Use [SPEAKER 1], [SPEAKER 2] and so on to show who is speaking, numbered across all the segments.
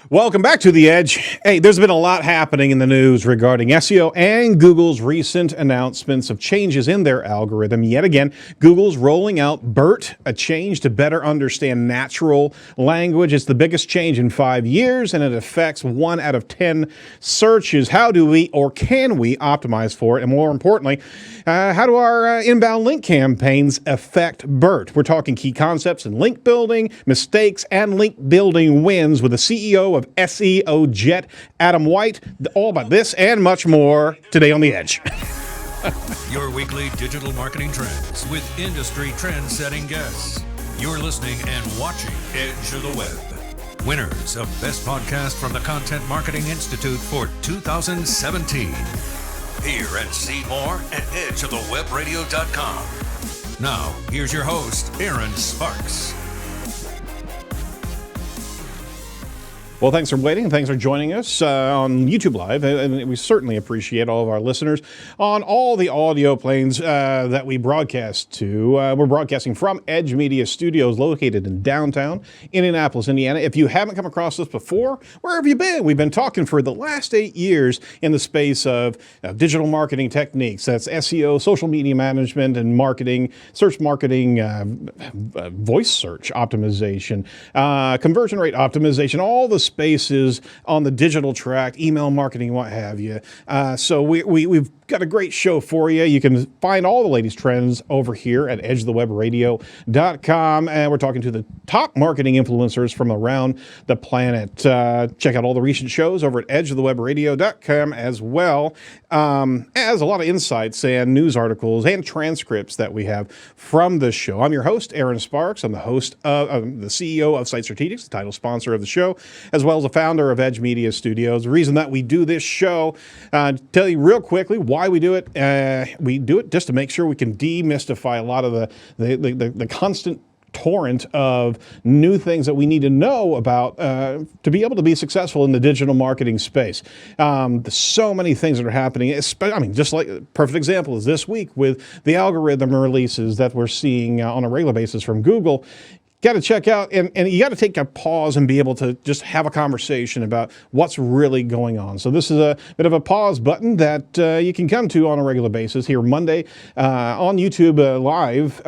[SPEAKER 1] Welcome back to The Edge. Hey, there's been a lot happening in the news regarding SEO and Google's recent announcements of changes in their algorithm. Yet again, Google's rolling out BERT, a change to better understand natural language. It's the biggest change in 5 years, and it affects 1 out of 10 searches. How do we, or can we, optimize for it? And more importantly, how do our inbound link campaigns affect BERT? We're talking key concepts in link building, mistakes, and link building wins with the CEO of SEOJet, Adam White. All about this and much more today on The Edge.
[SPEAKER 2] Your weekly digital marketing trends with industry trend-setting guests. You're listening and watching Edge of the Web. Winners of Best Podcast from the Content Marketing Institute for 2017. Hear and see more at edgeofthewebradio.com. Now, here's your host, Aaron Sparks.
[SPEAKER 1] Well, thanks for waiting. Thanks for joining us on YouTube Live. And we certainly appreciate all of our listeners on all the audio planes that we broadcast to. We're broadcasting from Edge Media Studios located in downtown Indianapolis, Indiana. If you haven't come across this before, where have you been? We've been talking for the last 8 years in the space of digital marketing techniques. That's SEO, social media management, and marketing, search marketing, voice search optimization, conversion rate optimization, all the spaces on the digital track, email marketing, what have you. So we've got a great show for you. You can find all the latest trends over here at edgeofthewebradio.com. And we're talking to the top marketing influencers from around the planet. Check out all the recent shows over at edgeofthewebradio.com as well as a lot of insights and news articles and transcripts that we have from the show. I'm your host, Aaron Sparks. I'm the host of the CEO of Site Strategics, the title sponsor of the show, as well as the founder of Edge Media Studios. The reason that we do this show, tell you real quickly why we do it. We do it just to make sure we can demystify a lot of the constant torrent of new things that we need to know about to be able to be successful in the digital marketing space. There's so many things that are happening. Just like a perfect example is this week with the algorithm releases that we're seeing on a regular basis from Google. Got to check out, and you got to take a pause and be able to just have a conversation about what's really going on. So this is a bit of a pause button that you can come to on a regular basis here Monday on YouTube Live,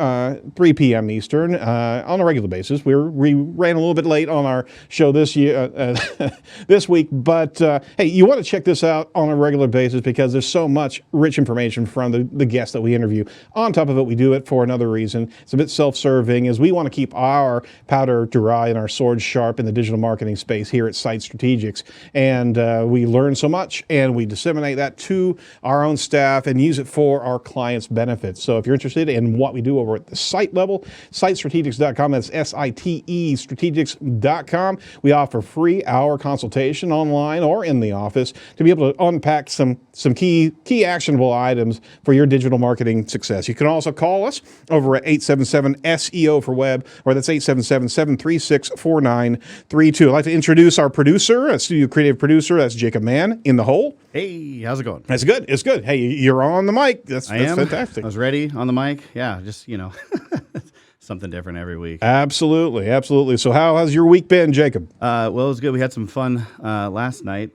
[SPEAKER 1] 3 p.m. Eastern, on a regular basis. We ran a little bit late on our show this week, but hey, you want to check this out on a regular basis because there's so much rich information from the guests that we interview. On top of it, we do it for another reason. It's a bit self-serving, as we want to keep our powder dry and our swords sharp in the digital marketing space here at Site Strategics. And we learn so much and we disseminate that to our own staff and use it for our clients' benefits. So if you're interested in what we do over at the site level, sitestrategics.com, that's SITE strategics.com. We offer free hour consultation online or in the office to be able to unpack some key actionable items for your digital marketing success. You can also call us over at 877-SEO for web, or that's 877-736-4932. I'd like to introduce our producer, a studio creative producer. That's Jacob Mann in the hole.
[SPEAKER 3] Hey, how's it going?
[SPEAKER 1] That's good. It's good. Hey, you're on the mic. That's fantastic.
[SPEAKER 3] I was ready on the mic. Yeah, just, something different every week.
[SPEAKER 1] Absolutely. So how has your week been, Jacob?
[SPEAKER 3] Well, it was good. We had some fun last night.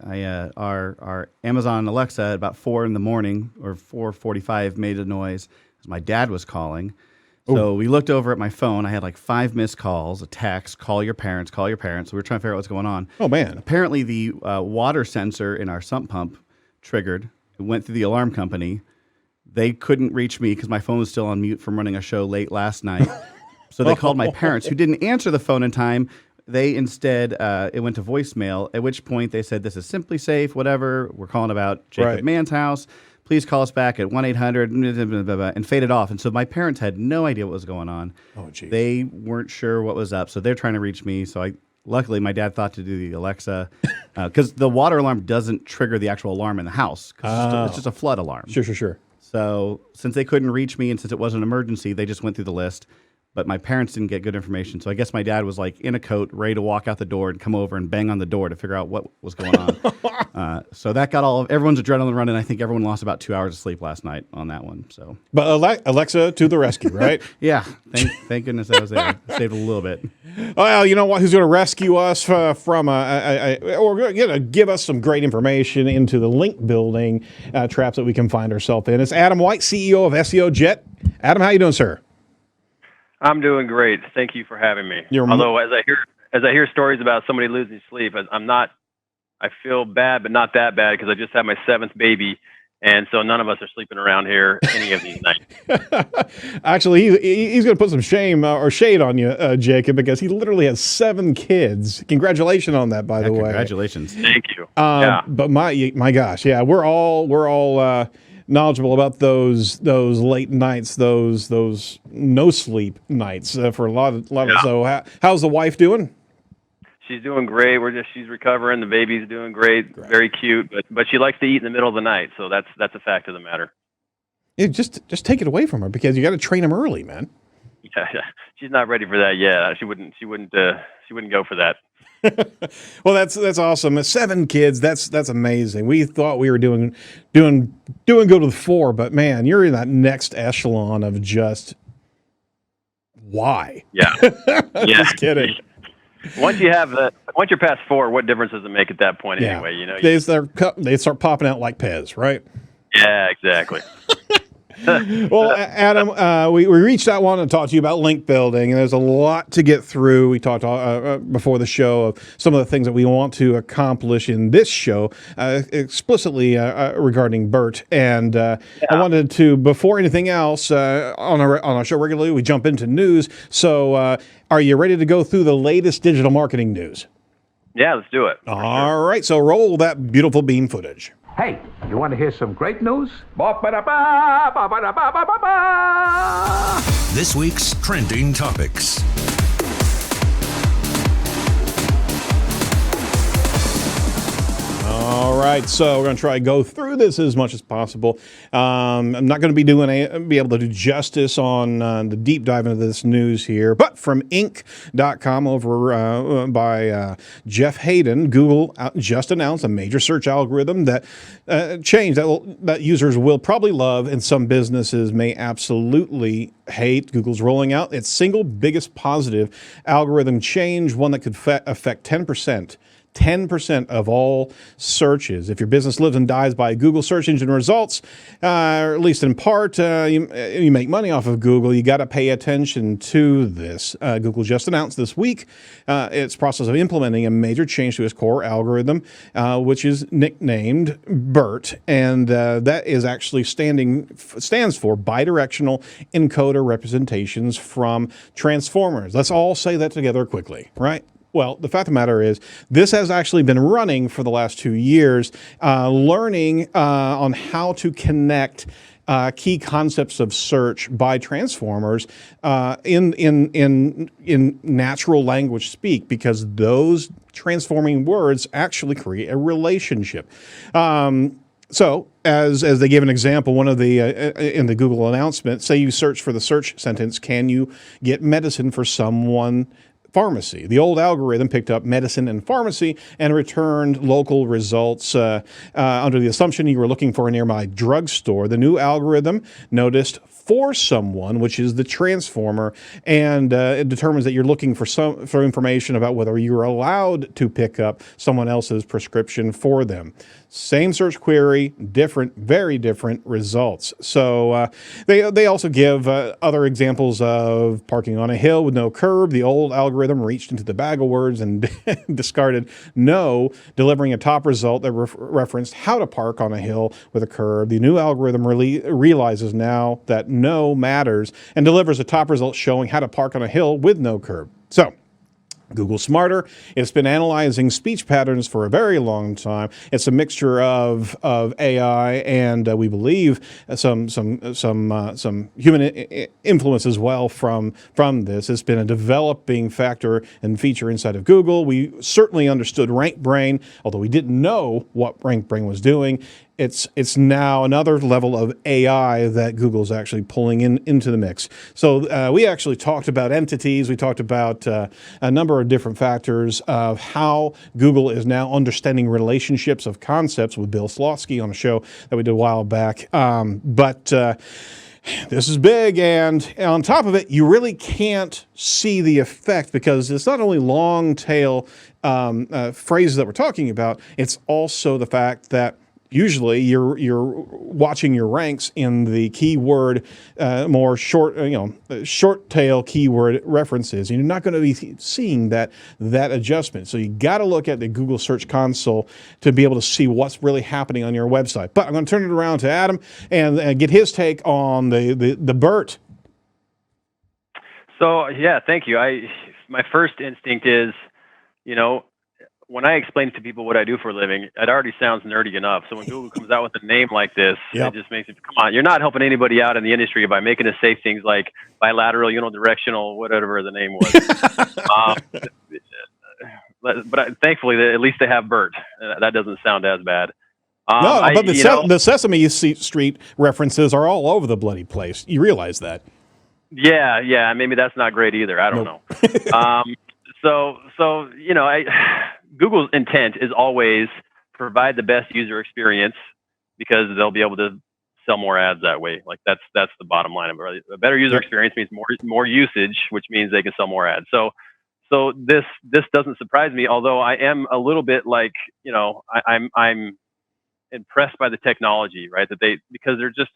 [SPEAKER 3] Our Amazon Alexa at about 4 in the morning or 4:45 made a noise as my dad was calling. So we looked over at my phone. I had like 5 missed calls, a text, call your parents. So we were trying to figure out what's going on.
[SPEAKER 1] Oh, man.
[SPEAKER 3] Apparently the water sensor in our sump pump triggered. It went through the alarm company. They couldn't reach me because my phone was still on mute from running a show late last night. So they called my parents, who didn't answer the phone in time. They instead, it went to voicemail, at which point they said, this is Simply Safe, whatever. We're calling about Jacob Mann's house. Please call us back at 1-800, and faded off. And so my parents had no idea what was going on.
[SPEAKER 1] Oh, geez.
[SPEAKER 3] They weren't sure what was up, so they're trying to reach me. So luckily, my dad thought to do the Alexa, because the water alarm doesn't trigger the actual alarm in the house, because it's just a flood alarm.
[SPEAKER 1] Sure.
[SPEAKER 3] So since they couldn't reach me, and since it wasn't an emergency, they just went through the list. but my parents didn't get good information. So I guess my dad was like in a coat, ready to walk out the door and come over and bang on the door to figure out what was going on. So that got everyone's adrenaline running. I think everyone lost about 2 hours of sleep last night on that one. So,
[SPEAKER 1] But Alexa to the rescue, right?
[SPEAKER 3] yeah, thank goodness I was there. Saved a little bit.
[SPEAKER 1] Well, you know what? Who's going to rescue us from or going to give us some great information into the link building traps that we can find ourselves in? It's Adam White, CEO of SEOJet. Adam, how you doing, sir?
[SPEAKER 4] I'm doing great. Thank you for having me. Although as I hear stories about somebody losing sleep, I feel bad, but not that bad because I just had my 7th baby. And so none of us are sleeping around here any of these nights.
[SPEAKER 1] Actually, he's going to put some shame or shade on you, Jacob, because he literally has 7 kids. Congratulations on that, by the way.
[SPEAKER 3] Congratulations.
[SPEAKER 4] Thank you.
[SPEAKER 1] But my gosh, yeah, we're all knowledgeable about those late nights, those no sleep nights for a lot of us. So how's the wife doing?
[SPEAKER 4] She's doing great. She's recovering. The baby's doing great. Very cute, but she likes to eat in the middle of the night, so that's a fact of the matter.
[SPEAKER 1] Yeah, just take it away from her because you got to train them early, man.
[SPEAKER 4] Yeah, she's not ready for that yet. She wouldn't go for that.
[SPEAKER 1] Well, that's awesome. 7 kids, that's amazing. We thought we were doing good with 4, but man, you're in that next echelon of just why?
[SPEAKER 4] Yeah,
[SPEAKER 1] Just kidding.
[SPEAKER 4] Once you're past 4, what difference does it make at that point anyway? You know,
[SPEAKER 1] they start popping out like Pez, right?
[SPEAKER 4] Yeah, exactly.
[SPEAKER 1] Well, Adam, we reached out, wanted to talk to you about link building, and there's a lot to get through. We talked before the show of some of the things that we want to accomplish in this show, explicitly regarding BERT. And I wanted to, before anything else, on our show regularly, we jump into news. So are you ready to go through the latest digital marketing news?
[SPEAKER 4] Yeah, let's do it.
[SPEAKER 1] All right, so roll that beautiful beam footage.
[SPEAKER 5] Hey, you want to hear some great news?
[SPEAKER 2] This week's trending topics.
[SPEAKER 1] All right, so we're going to try to go through this as much as possible. I'm not going to be able to do justice on the deep dive into this news here, but from Inc.com over by Jeff Hayden, Google just announced a major search algorithm that change that users will probably love and some businesses may absolutely hate. Google's rolling out its single biggest positive algorithm change, one that could affect 10% of all searches. If your business lives and dies by Google search engine results, or at least in part, you make money off of Google, you got to pay attention to this. Google just announced this week its process of implementing a major change to its core algorithm, which is nicknamed BERT, and that is actually stands for bidirectional encoder representations from transformers. Let's all say that together quickly, right? Well, the fact of the matter is, this has actually been running for the last 2 years, learning on how to connect key concepts of search by transformers in natural language speak, because those transforming words actually create a relationship. So, as they give an example, one of the in the Google announcement, say you search for the search sentence, "Can you get medicine for someone?" Pharmacy. The old algorithm picked up medicine and pharmacy and returned local results under the assumption you were looking for a nearby drugstore. The new algorithm noticed for someone, which is the transformer, and it determines that you're looking for information about whether you're allowed to pick up someone else's prescription for them. Same search query, very different results. So they also give other examples of parking on a hill with no curb. The old algorithm reached into the bag of words and discarded no, delivering a top result that referenced how to park on a hill with a curb. The new algorithm realizes now that no matters and delivers a top result showing how to park on a hill with no curb. So, Google's smarter. It's been analyzing speech patterns for a very long time. It's a mixture of AI and we believe some human influence as well from this. It's been a developing factor and feature inside of Google. We certainly understood RankBrain, although we didn't know what RankBrain was doing. it's now another level of AI that Google's actually pulling into the mix. So we actually talked about entities. We talked about a number of different factors of how Google is now understanding relationships of concepts with Bill Slawski on a show that we did a while back. But this is big, and on top of it, you really can't see the effect because it's not only long tail phrases that we're talking about, it's also the fact that usually you're watching your ranks in the keyword, more short tail keyword references. And you're not going to be seeing that adjustment. So you got to look at the Google Search Console to be able to see what's really happening on your website. But I'm going to turn it around to Adam and get his take on the BERT.
[SPEAKER 4] So yeah, thank you. My first instinct is, when I explain to people what I do for a living, it already sounds nerdy enough. So when Google comes out with a name like this, It just makes it, come on, you're not helping anybody out in the industry by making us say things like bilateral, unidirectional, whatever the name was. But thankfully, at least they have BERT. That doesn't sound as bad.
[SPEAKER 1] But the Sesame Street references are all over the bloody place. You realize that?
[SPEAKER 4] Yeah. Maybe that's not great either. I don't know. Google's intent is always provide the best user experience because they'll be able to sell more ads that way. Like that's the bottom line of it. A better user experience means more usage, which means they can sell more ads. So this doesn't surprise me, although I am a little bit like, I'm impressed by the technology, right? Because they're just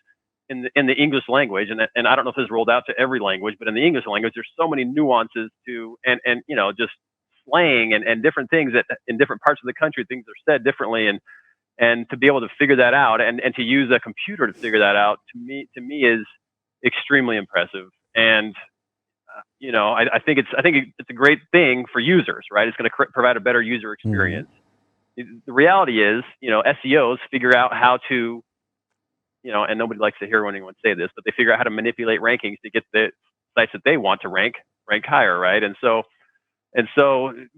[SPEAKER 4] in the English language, and I don't know if this is rolled out to every language, but in the English language, there's so many nuances to and just slang and different things that in different parts of the country, things are said differently, and to be able to figure that out and to use a computer to figure that out to me is extremely impressive. And I think it's a great thing for users, right? It's going to provide a better user experience. Mm-hmm. The reality is, SEOs figure out how to, and nobody likes to hear anyone say this, but they figure out how to manipulate rankings to get the sites that they want to rank higher, right? And so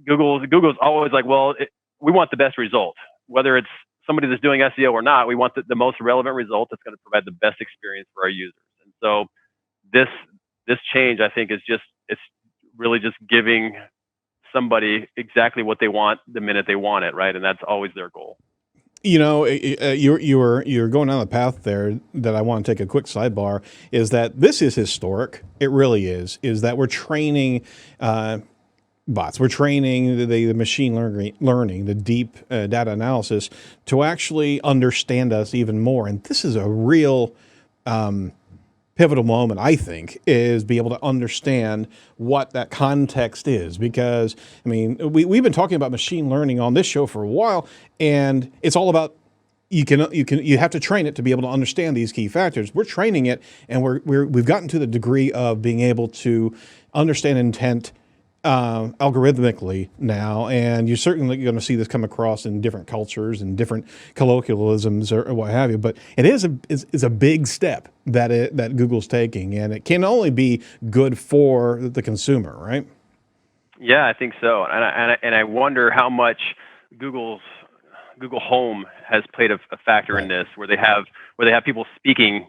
[SPEAKER 4] Google's always like, well, we want the best result. Whether it's somebody that's doing SEO or not, we want the most relevant result that's going to provide the best experience for our users. And so this change, I think, it's really just giving somebody exactly what they want the minute they want it, right? And that's always their goal. You're
[SPEAKER 1] going down the path there that I want to take a quick sidebar, is that this is historic. It really is that we're training bots. We're training the machine learning, the deep data analysis to actually understand us even more. And this is a real pivotal moment, I think, is be able to understand what that context is. Because, we've been talking about machine learning on this show for a while, and it's all about you have to train it to be able to understand these key factors. We're training it, and we've gotten to the degree of being able to understand intent algorithmically now, and you're certainly going to see this come across in different cultures and different colloquialisms or what have you. But it is a big step that Google's taking, and it can only be good for the consumer, right?
[SPEAKER 4] Yeah, I think so, and I wonder how much Google Home has played a factor in this, where they have people speaking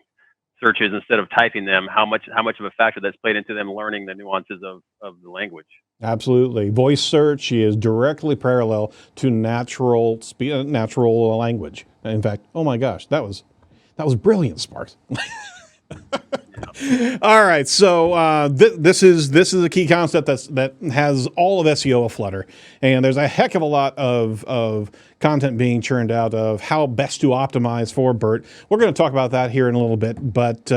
[SPEAKER 4] searches instead of typing them, how much of a factor that's played into them learning the nuances of the language. Absolutely.
[SPEAKER 1] Voice search is directly parallel to natural language. In fact, oh my gosh, that was brilliant, Sparks. All right, so this is a key concept that has all of SEO aflutter, and there's a heck of a lot of content being churned out of how best to optimize for BERT. We're going to talk about that here in a little bit, but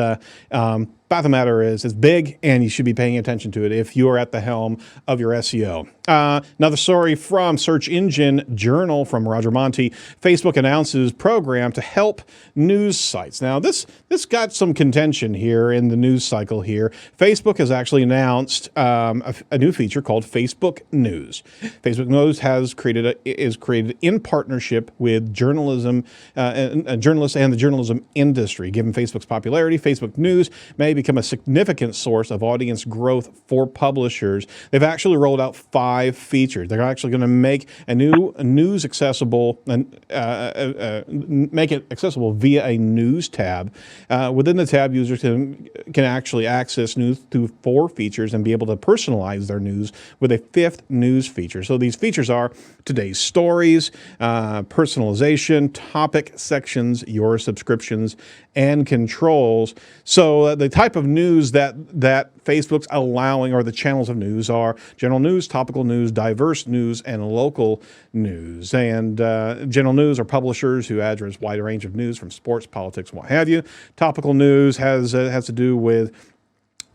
[SPEAKER 1] fact of the matter is, it's big, and you should be paying attention to it if you are at the helm of your SEO. Another story from Search Engine Journal from Roger Monti. Facebook announces program to help news sites. Now, this got some contention here in the news cycle here. Facebook has actually announced a new feature called Facebook News. Facebook News is created in partnership with journalists and the journalism industry. Given Facebook's popularity, Facebook News may become become a significant source of audience growth for publishers. They've actually rolled out 5 features. They're actually going to make a new news accessible and make it accessible via a news tab. Within the tab, users can actually access news through 4 features and be able to personalize their news with a 5th news feature. So these features are today's stories, personalization, topic sections, your subscriptions, and controls. So the type of news that Facebook's allowing, or the channels of news, are general news, topical news, diverse news, and local news. And general news are publishers who address a wide range of news from sports, politics, what have you. Topical news has to do with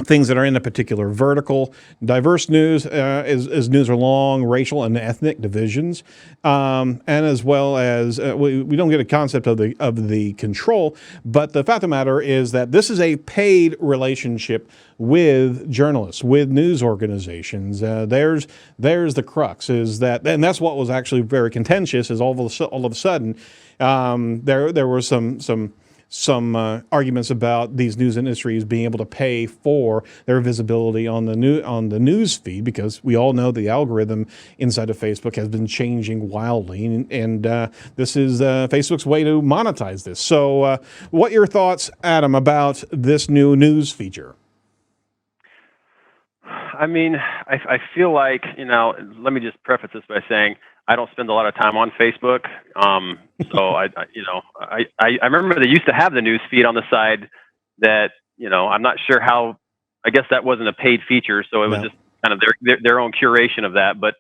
[SPEAKER 1] things that are in a particular vertical. Diverse news is news along racial and ethnic divisions, and as well as we don't get a concept of the control. But the fact of the matter is that this is a paid relationship with journalists, with news organizations. There's the crux, is that, and that's what was actually very contentious. Is all of a sudden there were some arguments about these news industries being able to pay for their visibility on the news feed, because we all know the algorithm inside of Facebook has been changing wildly, and this is Facebook's way to monetize this. So, what are your thoughts, Adam, about this new news feature?
[SPEAKER 4] I mean, I feel like, let me just preface this by saying I don't spend a lot of time on Facebook. So I remember they used to have the news feed on the side that, I'm not sure how, I guess that wasn't a paid feature. So it was just kind of their own curation of that. But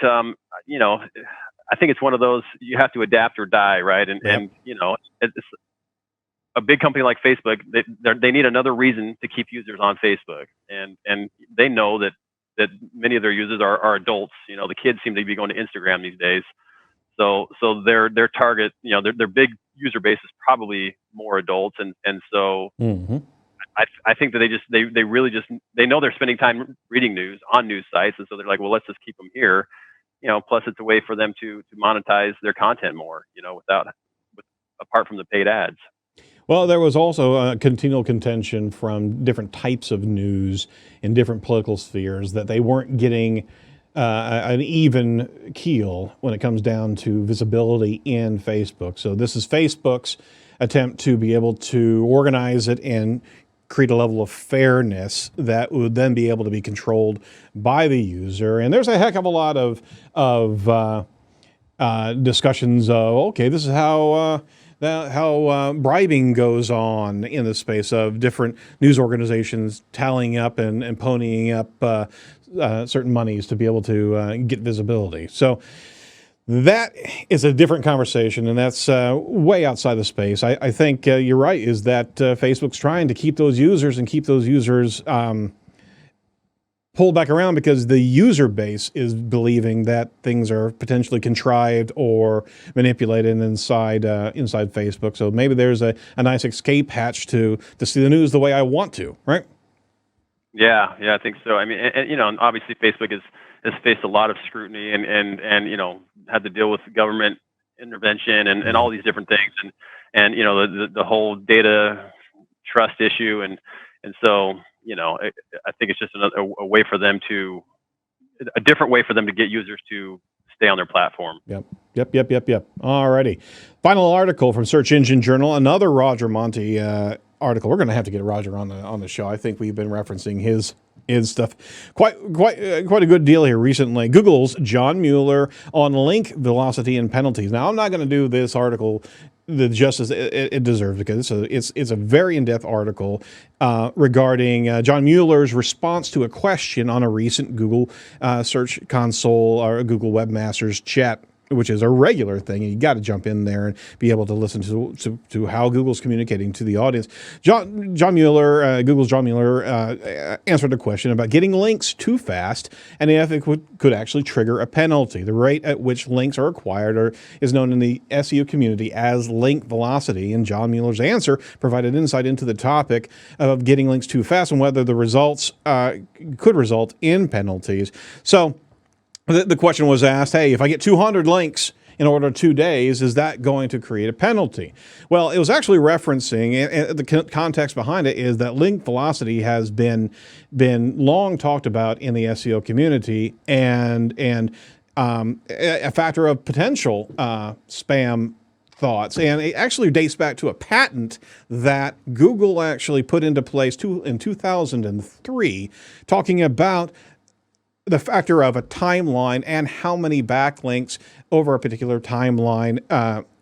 [SPEAKER 4] I think it's one of those, you have to adapt or die, right? And it's a big company like Facebook, they need another reason to keep users on Facebook. And they know that many of their users are adults. The kids seem to be going to Instagram these days. So their target, their big user base is probably more adults. And so I think that they really just, they know they're spending time reading news on news sites. And so they're like, well, let's just keep them here. Plus it's a way for them to monetize their content more, apart from the paid ads.
[SPEAKER 1] Well, there was also a continual contention from different types of news in different political spheres that they weren't getting an even keel when it comes down to visibility in Facebook. So this is Facebook's attempt to be able to organize it and create a level of fairness that would then be able to be controlled by the user. And there's a heck of a lot of discussions of, okay, this is how bribing goes on in the space of different news organizations tallying up and ponying up certain monies to be able to get visibility. So that is a different conversation, and that's way outside the space. I think you're right, is that Facebook's trying to keep those users pulled back around, because the user base is believing that things are potentially contrived or manipulated inside Facebook. So maybe there's a nice escape hatch to see the news the way I want to, right?
[SPEAKER 4] Yeah, I think so. I mean, and obviously Facebook has faced a lot of scrutiny and had to deal with government intervention and all these different things, and the whole data trust issue, and so. I think it's just a way for them a different way for them to get users to stay on their platform.
[SPEAKER 1] Yep. All righty. Final article from Search Engine Journal, another Roger Monti article. We're going to have to get Roger on the show. I think we've been referencing his stuff quite a good deal here recently. Google's John Mueller on link velocity and penalties. Now, I'm not going to do this article the justice it deserves, because it's a very in-depth article regarding John Mueller's response to a question on a recent Google Search Console or Google Webmasters chat, which is a regular thing, and you got to jump in there and be able to listen to how Google's communicating to the audience. John Mueller, Google's John Mueller, answered a question about getting links too fast, and if it could actually trigger a penalty. The rate at which links are acquired is known in the SEO community as link velocity, and John Mueller's answer provided insight into the topic of getting links too fast and whether the results could result in penalties. So the question was asked, hey, if I get 200 links in order 2 days, is that going to create a penalty? Well, it was actually referencing, and the context behind it is that link velocity has been long talked about in the SEO community, and a factor of potential spam thoughts. And it actually dates back to a patent that Google actually put into place in 2003, talking about the factor of a timeline and how many backlinks over a particular timeline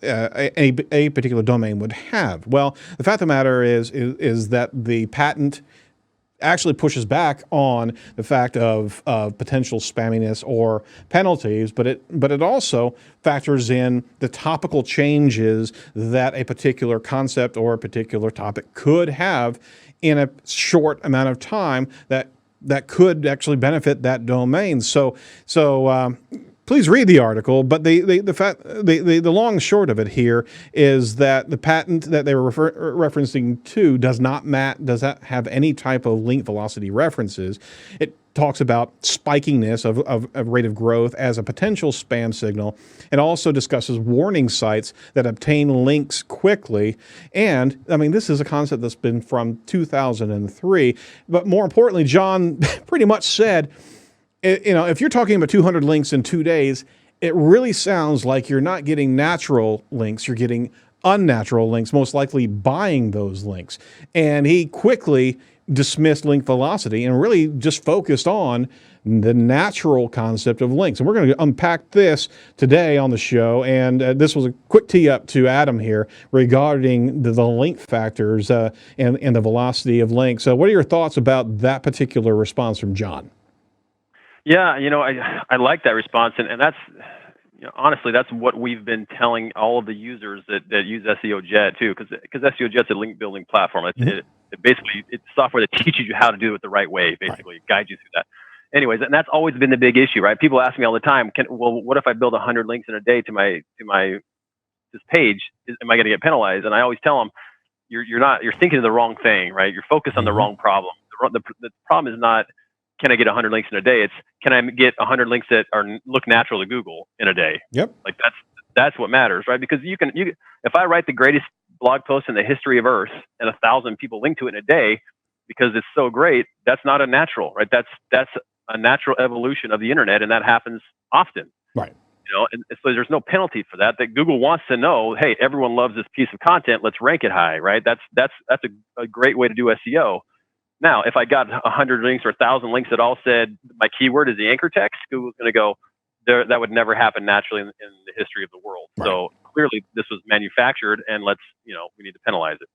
[SPEAKER 1] a particular domain would have. Well, the fact of the matter is that the patent actually pushes back on the fact of potential spamminess or penalties, but it also factors in the topical changes that a particular concept or a particular topic could have in a short amount of time that could actually benefit that domain. So please read the article, but the long and short of it here is that the patent that they were referencing to does not have any type of link velocity references. It talks about spikiness of rate of growth as a potential spam signal. It also discusses warning sites that obtain links quickly. And I mean, this is a concept that's been from 2003. But more importantly, John pretty much said, if you're talking about 200 links in 2 days, it really sounds like you're not getting natural links. You're getting unnatural links, most likely buying those links. And he quickly dismissed link velocity and really just focused on the natural concept of links. And we're going to unpack this today on the show. And this was a quick tee up to Adam here regarding the link factors and the velocity of links. So what are your thoughts about that particular response from John?
[SPEAKER 4] Yeah, I like that response, and that's, honestly, that's what we've been telling all of the users that use SEOJet too, because SEOJet's a link building platform. It basically, it's software that teaches you how to do it the right way, basically, guides you through that. Anyways, and that's always been the big issue, right? People ask me all the time, what if I build 100 links in a day to this page? Am I going to get penalized? And I always tell them, you're thinking of the wrong thing, right? You're focused on the wrong problem. The problem is not, can I get 100 links in a day? It's, can I get 100 links that look natural to Google in a day?
[SPEAKER 1] Yep.
[SPEAKER 4] Like that's what matters, right? Because if I write the greatest blog post in the history of Earth and 1,000 people link to it in a day because it's so great, that's not a natural, right? That's a natural evolution of the internet, and that happens often.
[SPEAKER 1] Right.
[SPEAKER 4] And so there's no penalty for that. That Google wants to know, hey, everyone loves this piece of content. Let's rank it high, right? That's a great way to do SEO. Now, if I got 100 links or 1,000 links that all said my keyword is the anchor text, Google's going to go, that would never happen naturally in the history of the world. Right. So clearly this was manufactured, and we need to penalize it.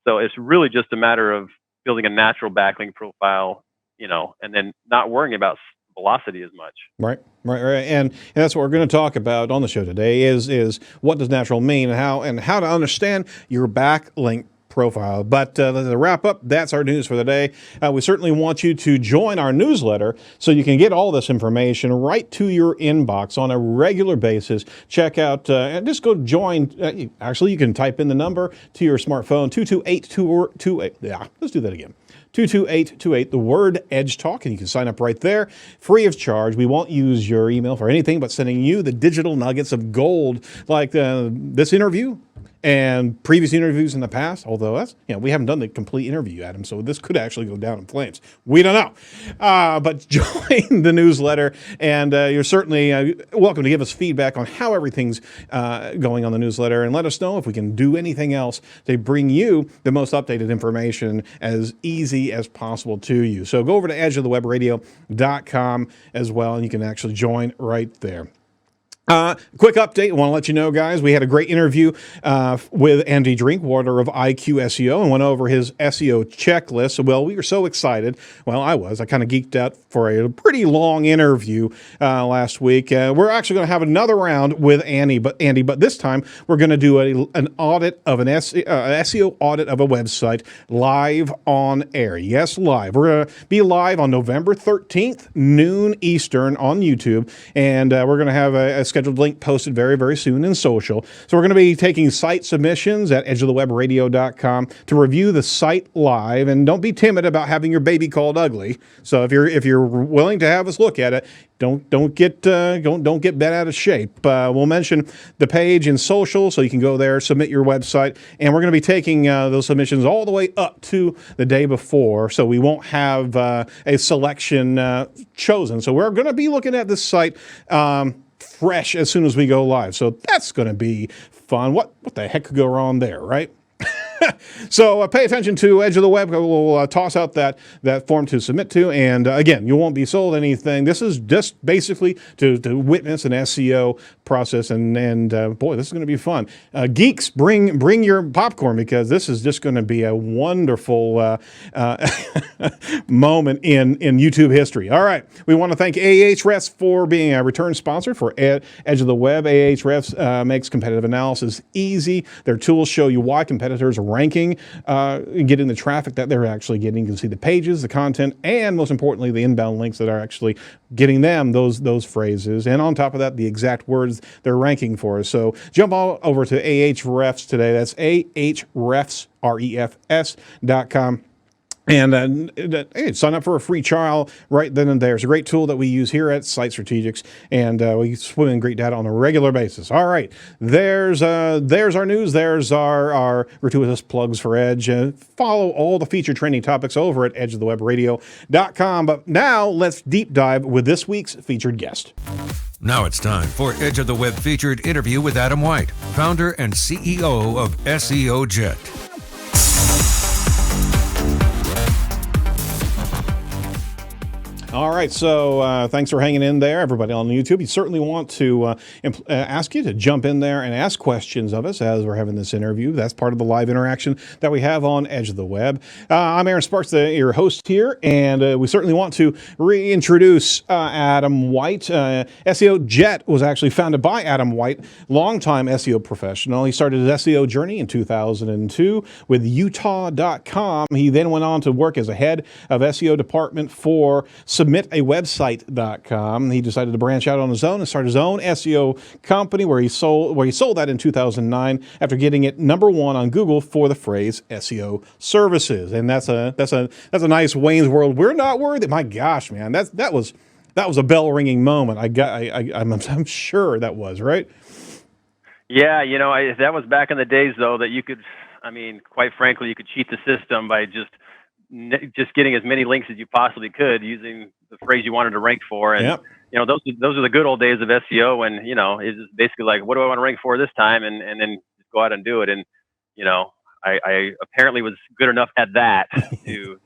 [SPEAKER 4] So it's really just a matter of building a natural backlink profile, and then not worrying about velocity as much.
[SPEAKER 1] Right. And that's what we're going to talk about on the show today is what does natural mean and how to understand your backlink profile. But to wrap up, that's our news for the day. We certainly want you to join our newsletter so you can get all this information right to your inbox on a regular basis. Check out and just go join. Actually, you can type in the number to your smartphone, 22828. Yeah, let's do that again. 22828, the word Edge Talk, and you can sign up right there, free of charge. We won't use your email for anything but sending you the digital nuggets of gold, like this interview and previous interviews in the past, although that's, we haven't done the complete interview, Adam, so this could actually go down in flames. We don't know. But join the newsletter, and you're certainly welcome to give us feedback on how everything's going on the newsletter, and let us know if we can do anything else to bring you the most updated information as easy as possible to you. So go over to edgeofthewebradio.com as well, and you can actually join right there. Quick update. I want to let you know, guys, we had a great interview with Andy Drinkwater of IQ SEO and went over his SEO checklist. Well, we were so excited. Well, I kind of geeked out for a pretty long interview last week. We're actually going to have another round with Andy, but this time we're going to do an audit of an SEO audit of a website live on air. Yes, live. We're going to be live on November 13th, noon Eastern on YouTube, and we're going to have a schedule scheduled link posted very, very soon in social. So we're going to be taking site submissions at edgeofthewebradio.com to review the site live. And don't be timid about having your baby called ugly. So if you're willing to have us look at it, don't get bent out of shape. We'll mention the page in social, so you can go there, submit your website, and we're going to be taking those submissions all the way up to the day before, so we won't have a selection chosen. So we're going to be looking at this site fresh as soon as we go live. So that's going to be fun. What the heck could go wrong there, right? So pay attention to Edge of the Web. We'll toss out that form to submit to. And again, you won't be sold anything. This is just basically to witness an SEO process. And boy, this is going to be fun. Geeks, bring your popcorn, because this is just going to be a wonderful moment in YouTube history. All right. We want to thank Ahrefs for being a return sponsor for Edge of the Web. Ahrefs makes competitive analysis easy. Their tools show you why competitors are ranking, getting the traffic that they're actually getting. You can see the pages, the content, and most importantly, the inbound links that are actually getting them those phrases. And on top of that, the exact words they're ranking for. So jump all over to Ahrefs today. That's Ahrefs, REFS.com. And hey, sign up for a free trial right then and there. It's a great tool that we use here at Site Strategics, and we swim in great data on a regular basis. All right, there's our news. There's our gratuitous plugs for Edge. Follow all the featured trending topics over at edgeofthewebradio.com. But now let's deep dive with this week's featured guest.
[SPEAKER 2] Now it's time for Edge of the Web featured interview with Adam White, founder and CEO of SEOJet.
[SPEAKER 1] All right, so thanks for hanging in there, everybody on YouTube. We certainly want to ask you to jump in there and ask questions of us as we're having this interview. That's part of the live interaction that we have on Edge of the Web. I'm Aaron Sparks, your host here, and we certainly want to reintroduce Adam White. SEOJet was actually founded by Adam White, longtime SEO professional. He started his SEO journey in 2002 with Utah.com. He then went on to work as a head of SEO department for submitawebsite.com. He decided to branch out on his own and start his own SEO company where he sold that in 2009 after getting it #1 on Google for the phrase SEO services. And that's a nice Wayne's World. We're not worthy. My gosh, man, that was a bell ringing moment. I'm sure that was right.
[SPEAKER 4] Yeah, that was back in the days though that you could, quite frankly, you could cheat the system by just getting as many links as you possibly could using the phrase you wanted to rank for. And,
[SPEAKER 1] yep.
[SPEAKER 4] Those are the good old days of SEO. And, it's just basically like, what do I want to rank for this time? And then just go out and do it. And, I apparently was good enough at that to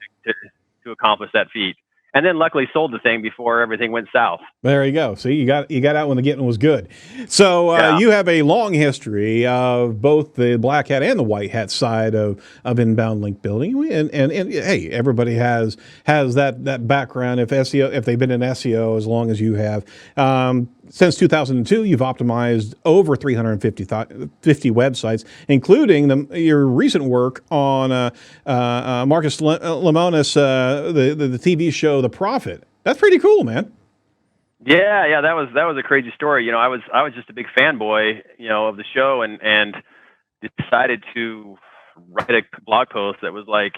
[SPEAKER 4] accomplish that feat. And then luckily sold the thing before everything went south.
[SPEAKER 1] There you go. See, you got out when the getting was good. So You have a long history of both the black hat and the white hat side of inbound link building. And hey, everybody has that background. If they've been in SEO as long as you have. Since 2002, you've optimized over 350 websites, including your recent work on Marcus Lemonis, the TV show The Prophet. That's pretty cool, man.
[SPEAKER 4] Yeah, that was a crazy story. I was just a big fanboy, of the show, and decided to write a blog post that was like,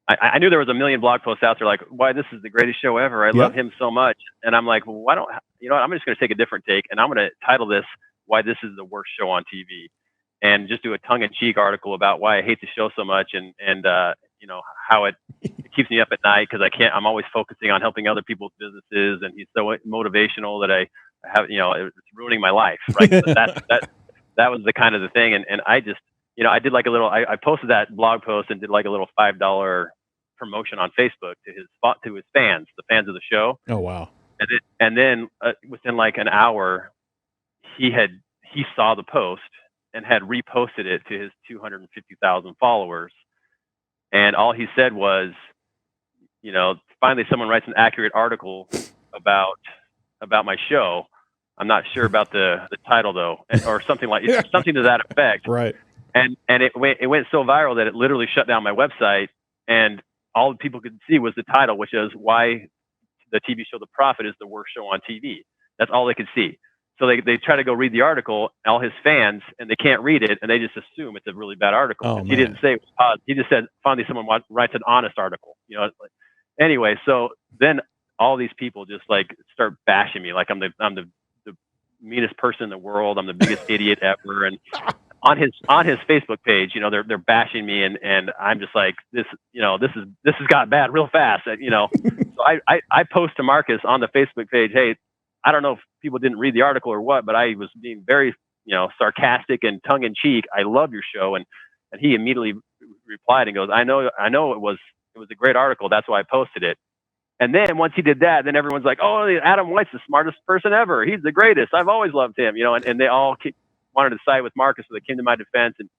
[SPEAKER 4] I knew there was a million blog posts out there like, why this is the greatest show ever. I love him so much. And I'm like, well, why don't, I'm just going to take a different take, and I'm going to title this, Why This Is the Worst Show on TV, and just do a tongue-in-cheek article about why I hate the show so much, and how it keeps me up at night because I'm always focusing on helping other people's businesses, and he's so motivational that I have, it's ruining my life. Right. So that was the kind of the thing. And I just, I did like a little, I posted that blog post and did like a little $5 promotion on Facebook to his fans, the fans of the show.
[SPEAKER 1] Oh, wow.
[SPEAKER 4] And then within like an hour, he saw the post and had reposted it to his 250,000 followers. And all he said was, finally someone writes an accurate article about my show. I'm not sure about the title though, or something like something to that effect.
[SPEAKER 1] Right.
[SPEAKER 4] And it went so viral that it literally shut down my website, and all people could see was the title, which is why the TV show The Prophet is the worst show on TV. That's all they could see. So they try to go read the article, all his fans, and they can't read it, and they just assume it's a really bad article.
[SPEAKER 1] Oh,
[SPEAKER 4] He didn't say it was positive. He just said, finally someone writes an honest article. Anyway, so then all these people just like start bashing me like I'm the meanest person in the world. I'm the biggest idiot ever. And on his Facebook page, they're bashing me, and I'm just like, this has got bad real fast. So I post to Marcus on the Facebook page, hey, I don't know if people didn't read the article or what, but I was being very, sarcastic and tongue in cheek. I love your show. And he immediately replied and goes, I know it was a great article. That's why I posted it. And then once he did that, then everyone's like, oh, Adam White's the smartest person ever. He's the greatest. I've always loved him, and they all wanted to side with Marcus, so they came to my defense. And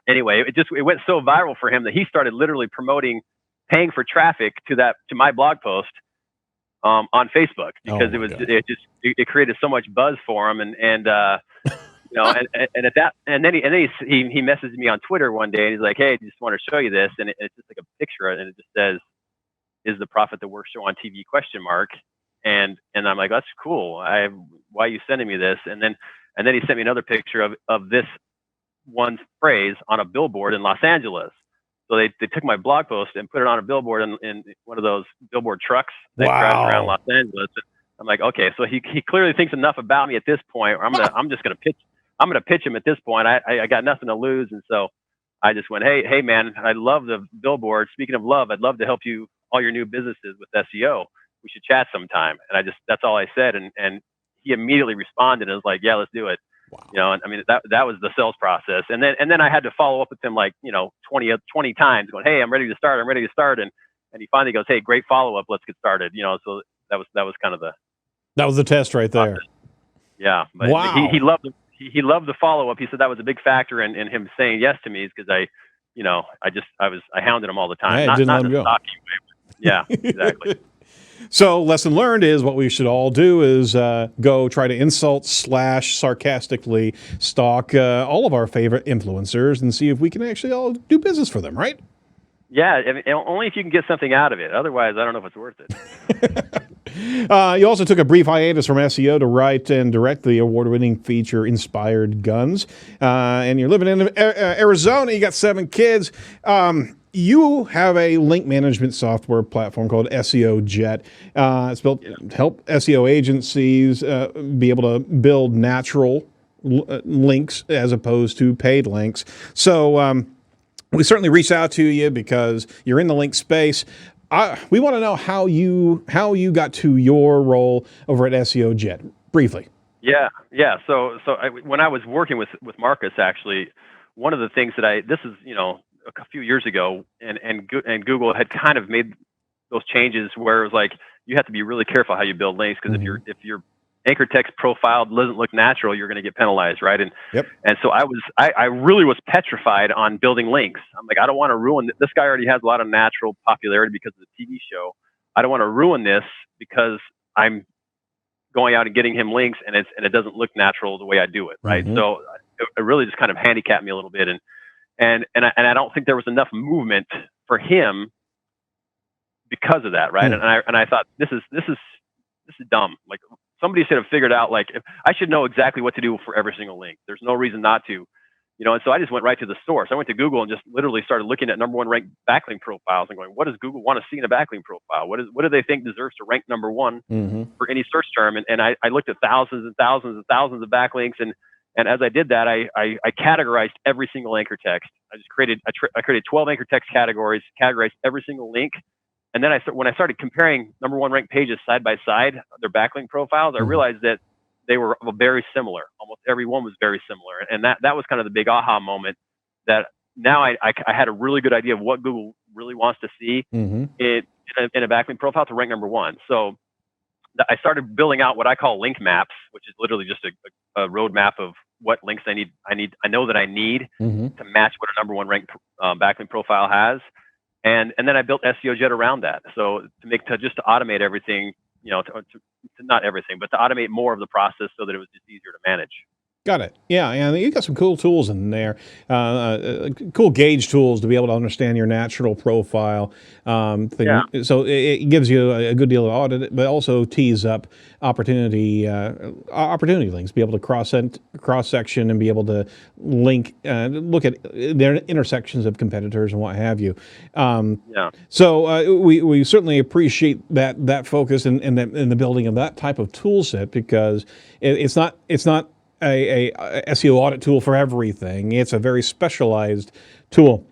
[SPEAKER 4] anyway, it went so viral for him that he started literally paying for traffic to my blog post on Facebook, because it created so much buzz for him. And then he messaged me on Twitter one day, and he's like, hey, I just want to show you this. And it's just like a picture, and it just says, is the Prophet the worst show on TV ? And I'm like, that's cool. Why are you sending me this? And then he sent me another picture of this one phrase on a billboard in Los Angeles. So they took my blog post and put it on a billboard in one of those billboard trucks that drives around Los Angeles. I'm like, okay, so he clearly thinks enough about me at this point. I'm gonna pitch him at this point. I got nothing to lose, and so I just went, hey man, I love the billboard. Speaking of love, I'd love to help you all your new businesses with SEO. We should chat sometime. And that's all I said. And he immediately responded and was like, yeah, let's do it. Wow. That was the sales process. And then I had to follow up with him 20 times going, hey, I'm ready to start. And he finally goes, hey, great follow-up. Let's get started. So that was kind of
[SPEAKER 1] that was the test right there.
[SPEAKER 4] Process. Yeah. But
[SPEAKER 1] wow.
[SPEAKER 4] He loved the follow-up. He said that was a big factor in him saying yes to me, because I hounded him all the time.
[SPEAKER 1] Didn't let him go.
[SPEAKER 4] Yeah, exactly.
[SPEAKER 1] So lesson learned is what we should all do is go try to insult / sarcastically stalk all of our favorite influencers and see if we can actually all do business for them, right?
[SPEAKER 4] Yeah, only if you can get something out of it. Otherwise, I don't know if it's worth it.
[SPEAKER 1] You also took a brief hiatus from SEO to write and direct the award-winning feature Inspired Guns. And you're living in Arizona. You got 7 kids. You have a link management software platform called SEOJet. It's built to help SEO agencies be able to build natural links as opposed to paid links. So we certainly reached out to you because you're in the link space. We want to know how you got to your role over at SEOJet, briefly.
[SPEAKER 4] Yeah. So when I was working with Marcus, actually, one of the things this is a few years ago, and Google had kind of made those changes where it was like you have to be really careful how you build links, because if your anchor text profile doesn't look natural, you're going to get penalized, right? And so I really was petrified on building links. I'm like, I don't want to ruin this. Guy already has a lot of natural popularity because of the TV show. I don't want to ruin this because I'm going out and getting him links, and it doesn't look natural the way I do it, right? Mm-hmm. So it really just kind of handicapped me a little bit, and I don't think there was enough movement for him because of that, right? And I thought this is dumb. Like, somebody should have figured out, like, if I should know exactly what to do for every single link. There's no reason not to, And so I just went right to the source. I went to Google and just literally started looking at #1 ranked backlink profiles and going, what does Google want to see in a backlink profile? What do they think deserves to rank #1 for any search term? And I looked at thousands and thousands and thousands of backlinks, and as I did that, I categorized every single anchor text. I created 12 anchor text categories, categorized every single link. And then when I started comparing #1 ranked pages side by side, their backlink profiles, I realized that they were very similar. Almost every one was very similar. And that was kind of the big aha moment, that now I had a really good idea of what Google really wants to see in a backlink profile to rank #1. So I started building out what I call link maps, which is literally just a roadmap of what links I know that I need to match what a #1 ranked backlink profile has. And then I built SEOJet around that. So to automate everything, to not everything, but to automate more of the process so that it was just easier to manage.
[SPEAKER 1] Got it. Yeah, and you got some cool tools in there, cool gauge tools to be able to understand your natural profile. So it gives you a good deal of audit, but also tees up opportunity links. Be able to cross section and be able to link, look at their intersections of competitors and what have you. So we certainly appreciate that focus and the building of that type of tool set, because it's not a SEO audit tool for everything. It's a very specialized tool.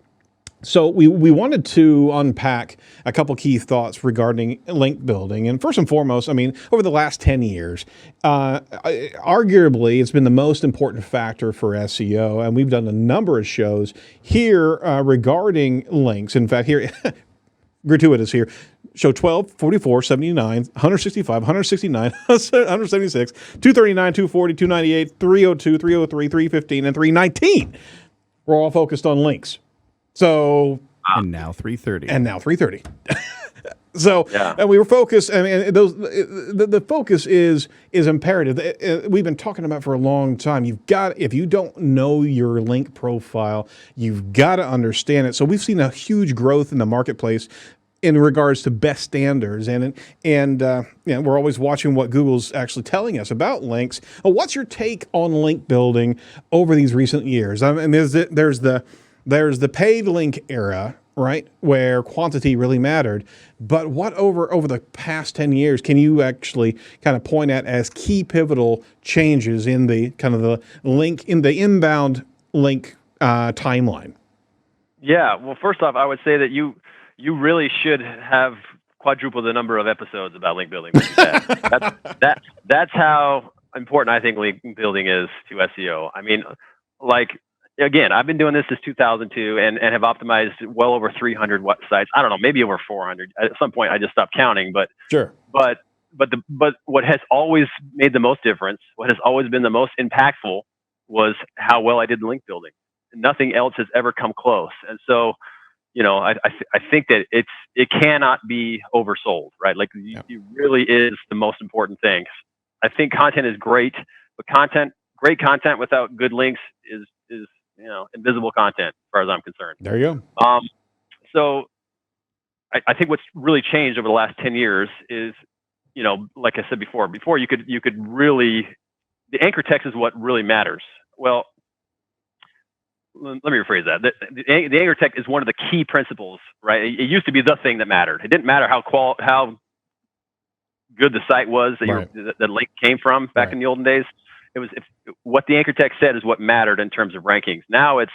[SPEAKER 1] So we wanted to unpack a couple key thoughts regarding link building. And first and foremost, I mean, over the last 10 years, arguably it's been the most important factor for SEO. And we've done a number of shows here regarding links. In fact, here, gratuitous here. Show 12, 44, 79, 165, 169, 176, 239, 240, 298, 302, 303, 315, and 319. We're all focused on links. So,
[SPEAKER 3] and now 330.
[SPEAKER 1] So, and we were focused. I mean, the focus is imperative. We've been talking about it for a long time. If you don't know your link profile, you've got to understand it. So we've seen a huge growth in the marketplace in regards to best standards, and we're always watching what Google's actually telling us about links. What's your take on link building over these recent years? I mean, there's the paid link era, right, where quantity really mattered. But what over the past 10 years can you actually kind of point at as key pivotal changes in the kind of the link in the inbound link timeline?
[SPEAKER 4] Yeah. Well, first off, I would say that you really should have quadrupled the number of episodes about link building. That's how important I think link building is to SEO. I mean, again, I've been doing this since 2002 and have optimized well over 300 sites. I don't know, maybe over 400. At some point, I just stopped counting. But
[SPEAKER 1] sure.
[SPEAKER 4] But what has always made the most difference, what has always been the most impactful, was how well I did the link building. Nothing else has ever come close. And so, I think that it cannot be oversold, right? Like it really is the most important thing. I think content is great, but great content without good links is invisible content, as far as I'm concerned.
[SPEAKER 1] There you go.
[SPEAKER 4] So I think what's really changed over the last 10 years is, like I said before you could really, the anchor text is what really matters. Well, let me rephrase that. The anchor text is one of the key principles, right? It used to be the thing that mattered. It didn't matter how good the site was that the link came from back in the olden days. It was what the anchor text said is what mattered in terms of rankings. Now it's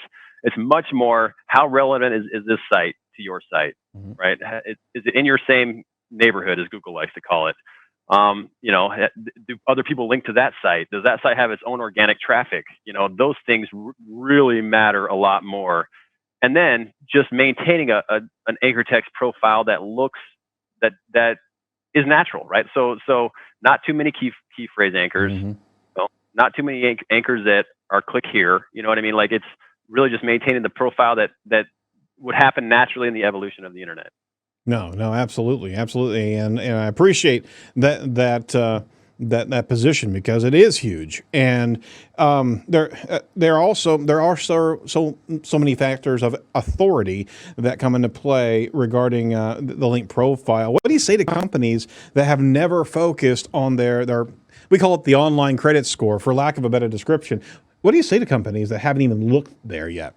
[SPEAKER 4] much more how relevant is this site to your site, right? Is it in your same neighborhood, as Google likes to call it? Do other people link to that site? Does that site have its own organic traffic? Those things really matter a lot more. And then just maintaining an anchor text profile that looks that is natural, right? So not too many key phrase anchors, not too many anchors that are click here. You know what I mean? Like, it's really just maintaining the profile that would happen naturally in the evolution of the internet.
[SPEAKER 1] No, absolutely, and I appreciate that position, because it is huge, and there are so many factors of authority that come into play regarding the link profile. What do you say to companies that have never focused on their we call it the online credit score, for lack of a better description? What do you say to companies that haven't even looked there yet?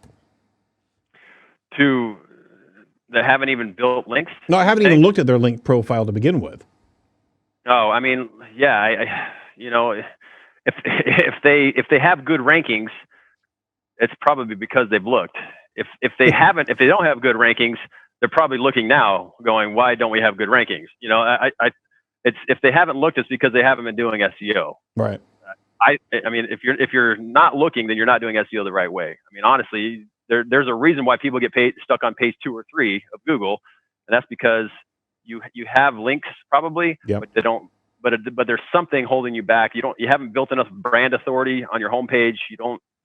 [SPEAKER 4] That haven't even built links?
[SPEAKER 1] No, I haven't even looked at their link profile to begin with.
[SPEAKER 4] Oh, I mean, yeah, if they have good rankings, it's probably because they've looked. If they don't have good rankings, they're probably looking now, going, why don't we have good rankings? If they haven't looked, it's because they haven't been doing SEO.
[SPEAKER 1] Right.
[SPEAKER 4] I mean, if you're not looking, then you're not doing SEO the right way. I mean, honestly, there's a reason why people get stuck on page 2 or 3 of Google, and that's because you have links probably, but they don't. But there's something holding you back. You haven't built enough brand authority on your homepage.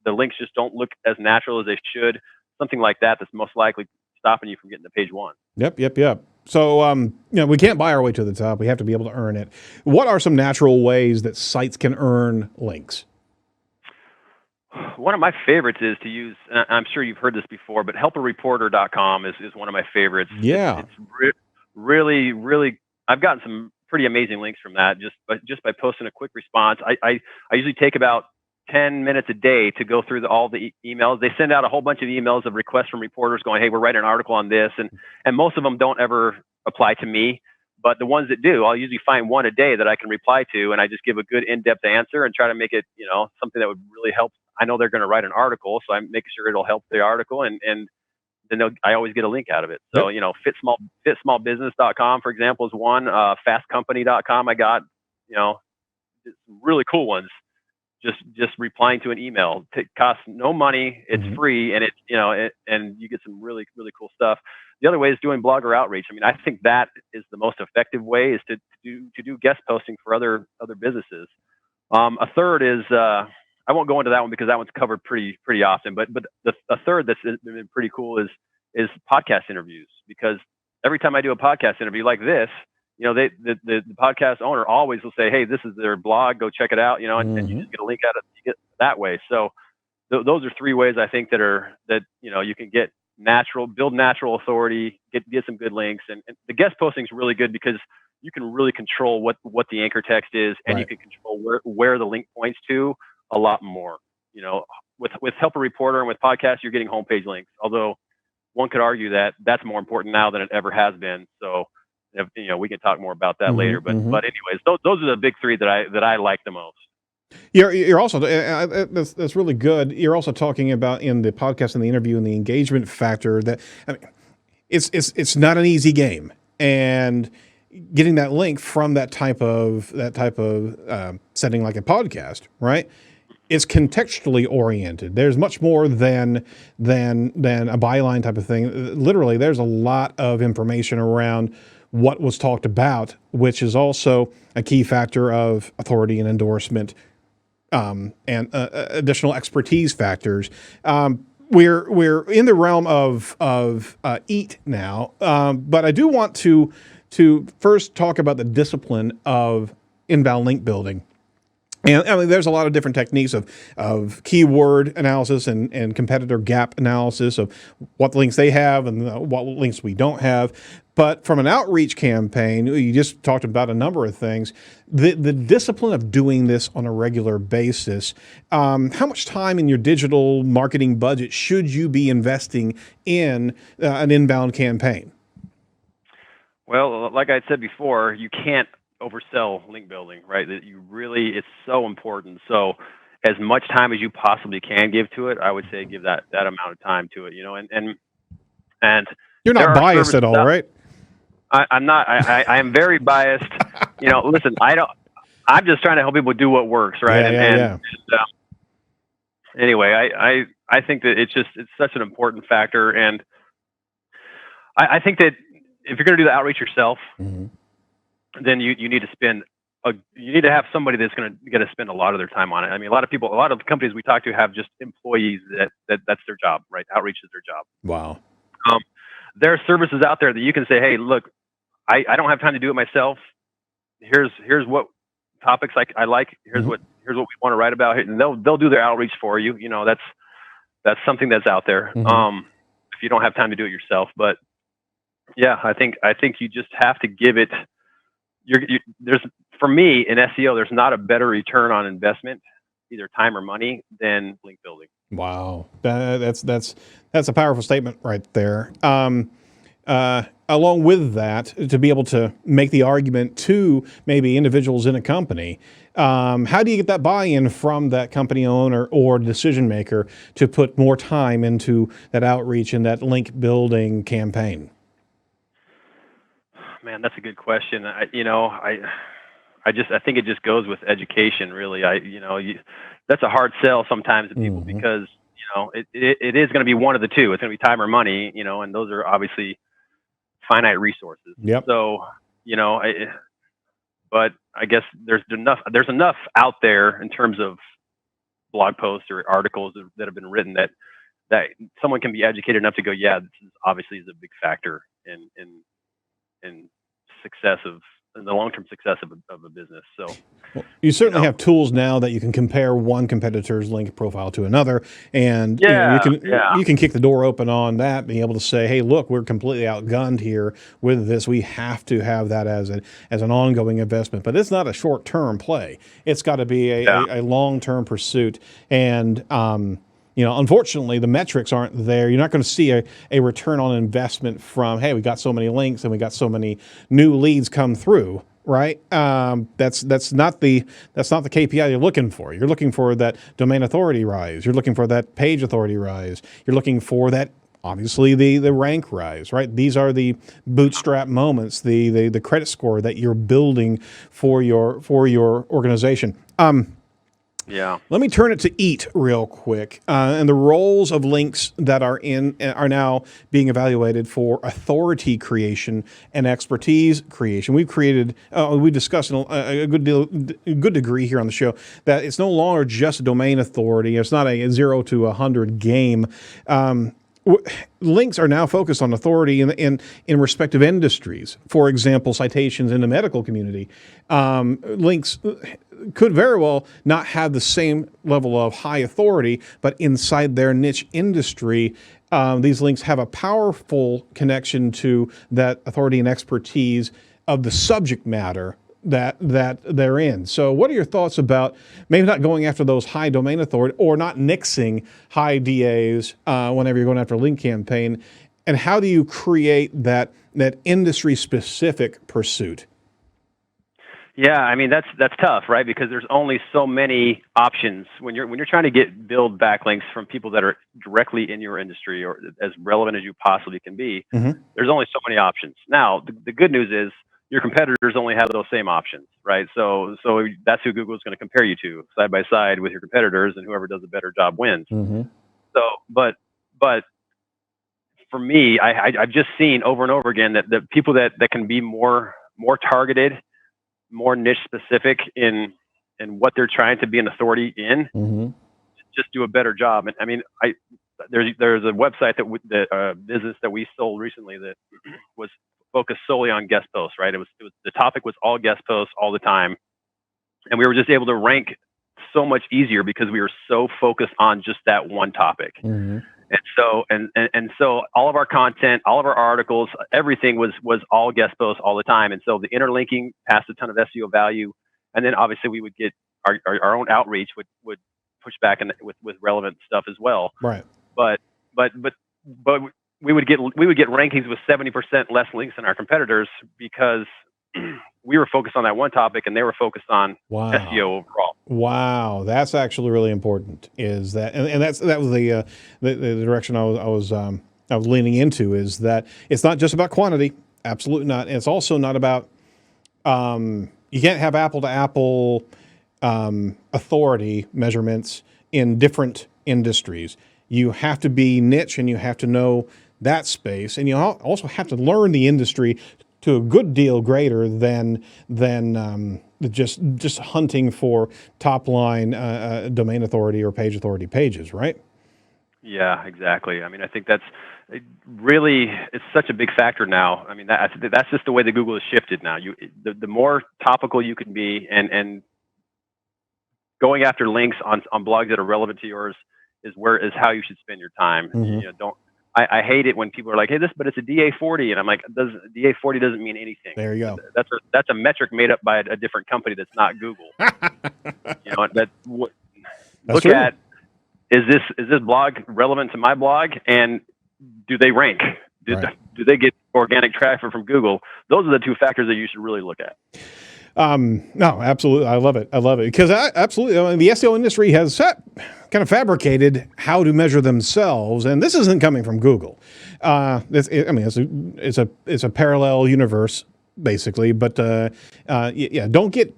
[SPEAKER 4] The links just don't look as natural as they should. Something like that. That's most likely stopping you from getting to page 1.
[SPEAKER 1] Yep. So, we can't buy our way to the top. We have to be able to earn it. What are some natural ways that sites can earn links?
[SPEAKER 4] one of my favorites is to use, and I'm sure you've heard this before, but helpareporter.com is one of my favorites.
[SPEAKER 1] Yeah.
[SPEAKER 4] It's really, really, I've gotten some pretty amazing links from that just by posting a quick response. I usually take about 10 minutes a day to go through all the emails. They send out a whole bunch of emails of requests from reporters going, hey, we're writing an article on this. And most of them don't ever apply to me. But the ones that do, I'll usually find one a day that I can reply to, and I just give a good in-depth answer and try to make it, something that would really help. I know they're going to write an article, so I'm making sure it'll help the article, and then I always get a link out of it. So, fitsmallbusiness.com, for example, is one. Fastcompany.com, I got, some really cool ones. Just replying to an email. It costs no money. It's free, and and you get some really, really cool stuff. The other way is doing blogger outreach. I mean, I think that is the most effective way is to do guest posting for other businesses. A third is I won't go into that one because that one's covered pretty often. But a third that's been pretty cool is podcast interviews, because every time I do a podcast interview like this, the podcast owner always will say, hey, this is their blog, go check it out, and you just get a link out of you get that way. So those are three ways I think that you can build natural authority, get some good links. And the guest posting is really good because you can really control what the anchor text is, and you can control where the link points to a lot more. With Help a Reporter and with podcasts, you're getting homepage links. Although one could argue that that's more important now than it ever has been. So, we can talk more about that later. But anyways, those are the big three that I like the most.
[SPEAKER 1] You're also that's really good. You're also talking about in the podcast and the interview and the engagement factor that it's not an easy game, and getting that link from that type of setting like a podcast, right? It's contextually oriented. There's much more than a byline type of thing. Literally, there's a lot of information around what was talked about, which is also a key factor of authority and endorsement, and additional expertise factors. We're in the realm of EAT now, but I do want to first talk about the discipline of inbound link building. And I mean, there's a lot of different techniques of keyword analysis and competitor gap analysis of what links they have and what links we don't have. But from an outreach campaign, you just talked about a number of things. The discipline of doing this on a regular basis, how much time in your digital marketing budget should you be investing in an inbound campaign?
[SPEAKER 4] Well, like I said before, you can't oversell link building, right? That it's so important. So as much time as you possibly can give to it, I would say give that amount of time to it, and
[SPEAKER 1] you're not biased at all, right?
[SPEAKER 4] I'm not. I am very biased. Listen, I'm just trying to help people do what works, right?
[SPEAKER 1] Yeah.
[SPEAKER 4] Anyway, I think that it's such an important factor, and I think that if you're going to do the outreach yourself, then you need to have somebody that's going to spend a lot of their time on it. I mean, a lot of the companies we talk to have just employees that's their job, right? Outreach is their job.
[SPEAKER 1] Wow.
[SPEAKER 4] There are services out there that you can say, hey, look, I don't have time to do it myself. Here's what topics I like. Here's what we want to write about, and they'll do their outreach for you. That's something that's out there. If you don't have time to do it yourself, but yeah, I think you just have to give it. For me in SEO, there's not a better return on investment, either time or money, than link building.
[SPEAKER 1] Wow, that's a powerful statement right there. Along with that, to be able to make the argument to maybe individuals in a company, how do you get that buy-in from that company owner or decision maker to put more time into that outreach and that link building campaign?
[SPEAKER 4] Man, that's a good question. I think it just goes with education, really. That's a hard sell sometimes to people because it is going to be one of the two. It's going to be time or money, and those are obviously finite resources.
[SPEAKER 1] Yep.
[SPEAKER 4] So, but I guess there's enough out there in terms of blog posts or articles that have been written that someone can be educated enough to go, yeah, this is a big factor in success of success of a business. So
[SPEAKER 1] you certainly have tools now that you can compare one competitor's link profile to another, and you can kick the door open on that, being able to say, hey, look, we're completely outgunned here with this. We have to have that as an ongoing investment, but it's not a short-term play. It's got to be a long-term pursuit, and unfortunately, the metrics aren't there. You're not going to see a return on investment from, hey, we got so many links and we got so many new leads come through, right? That's not the KPI you're looking for. You're looking for that domain authority rise. You're looking for that page authority rise. You're looking for that, obviously, the rank rise, right? These are the bootstrap moments, the credit score that you're building for your organization. Let me turn it to EAT real quick, and the roles of links that are now being evaluated for authority creation and expertise creation. We discussed in a good degree here on the show that it's no longer just domain authority. It's not a 0 to 100 game. Links are now focused on authority in respective industries. For example, citations in the medical community. Links could very well not have the same level of high authority, but inside their niche industry, these links have a powerful connection to that authority and expertise of the subject matter that they're in. So what are your thoughts about maybe not going after those high domain authority or not nixing high DAs whenever you're going after a link campaign, and how do you create that industry specific pursuit?
[SPEAKER 4] Yeah, I mean that's tough, right? Because there's only so many options when you're trying to build backlinks from people that are directly in your industry or as relevant as you possibly can be. Mm-hmm. There's only so many options. Now, the good news is your competitors only have those same options, right? So that's who Google is going to compare you to, side by side with your competitors, and whoever does a better job wins. Mm-hmm. So, but for me, I've just seen over and over again that the people that can be more targeted, more niche specific in what they're trying to be an authority in, mm-hmm. just do a better job. And I mean, there's a website that business that we sold recently that was focused solely on guest posts, right? It was the topic was all guest posts all the time, and we were just able to rank so much easier because we were so focused on just that one topic. Mm-hmm. And so all of our content, all of our articles, everything was all guest posts all the time. And so the interlinking passed a ton of SEO value. And then obviously we would get our own outreach would push back with relevant stuff as well.
[SPEAKER 1] Right.
[SPEAKER 4] But we would get rankings with 70% less links than our competitors because we were focused on that one topic and they were focused on SEO overall.
[SPEAKER 1] Wow, that's actually really important. Is that and that was the direction I was leaning into, is that it's not just about quantity, absolutely not. And it's also not about you can't have apple to apple authority measurements in different industries. You have to be niche and you have to know that space, and you also have to learn the industry to a good deal greater than just hunting for top line domain authority or page authority pages, right?
[SPEAKER 4] Yeah, exactly. I mean, I think that's really, it's such a big factor now. I mean, that's just the way that Google has shifted now. The more topical you can be and going after links on blogs that are relevant to yours is how you should spend your time. Mm-hmm. I hate it when people are like, "Hey, but it's a DA40," and I'm like, "DA40 doesn't mean anything."
[SPEAKER 1] There you go.
[SPEAKER 4] That's a metric made up by a different company that's not Google. Look at is this blog relevant to my blog, and do they rank? Do they get organic traffic from Google? Those are the two factors that you should really look at.
[SPEAKER 1] No, absolutely. I love it because the SEO industry has kind of fabricated how to measure themselves, and this isn't coming from Google. It's a parallel universe basically, but don't get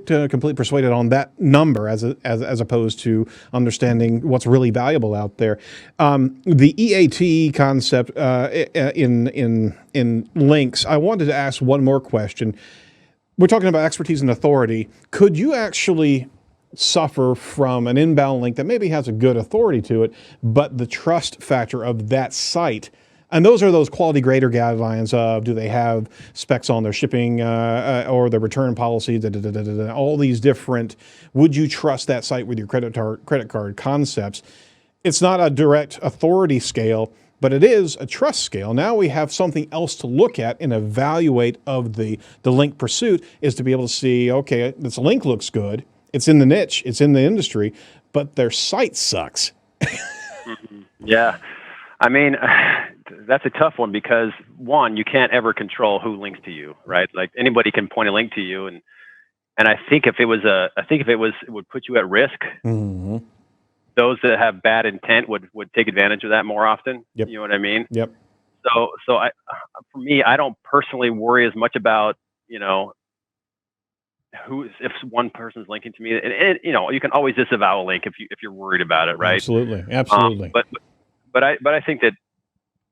[SPEAKER 1] completely persuaded on that number as opposed to understanding what's really valuable out there. The EAT concept in links. I wanted to ask one more question. We're talking about expertise and authority. Could you actually suffer from an inbound link that maybe has a good authority to it, but the trust factor of that site And those are those quality grader guidelines of do they have specs on their shipping or their return policy, all these different, would you trust that site with your credit card concepts? It's not a direct authority scale, but it is a trust scale. Now we have something else to look at and evaluate of the link pursuit is to be able to see, okay, this link looks good. It's in the niche, it's in the industry, but their site sucks.
[SPEAKER 4] Yeah. I mean, that's a tough one because one, you can't ever control who links to you, right? Like anybody can point a link to you, and I think it would put you at risk.
[SPEAKER 1] Mm-hmm.
[SPEAKER 4] Those that have bad intent would take advantage of that more often.
[SPEAKER 1] Yep.
[SPEAKER 4] You know what I mean?
[SPEAKER 1] Yep.
[SPEAKER 4] So for me, I don't personally worry as much about, if one person's linking to me, and you can always disavow a link if you're worried about it, right?
[SPEAKER 1] Absolutely.
[SPEAKER 4] But I think that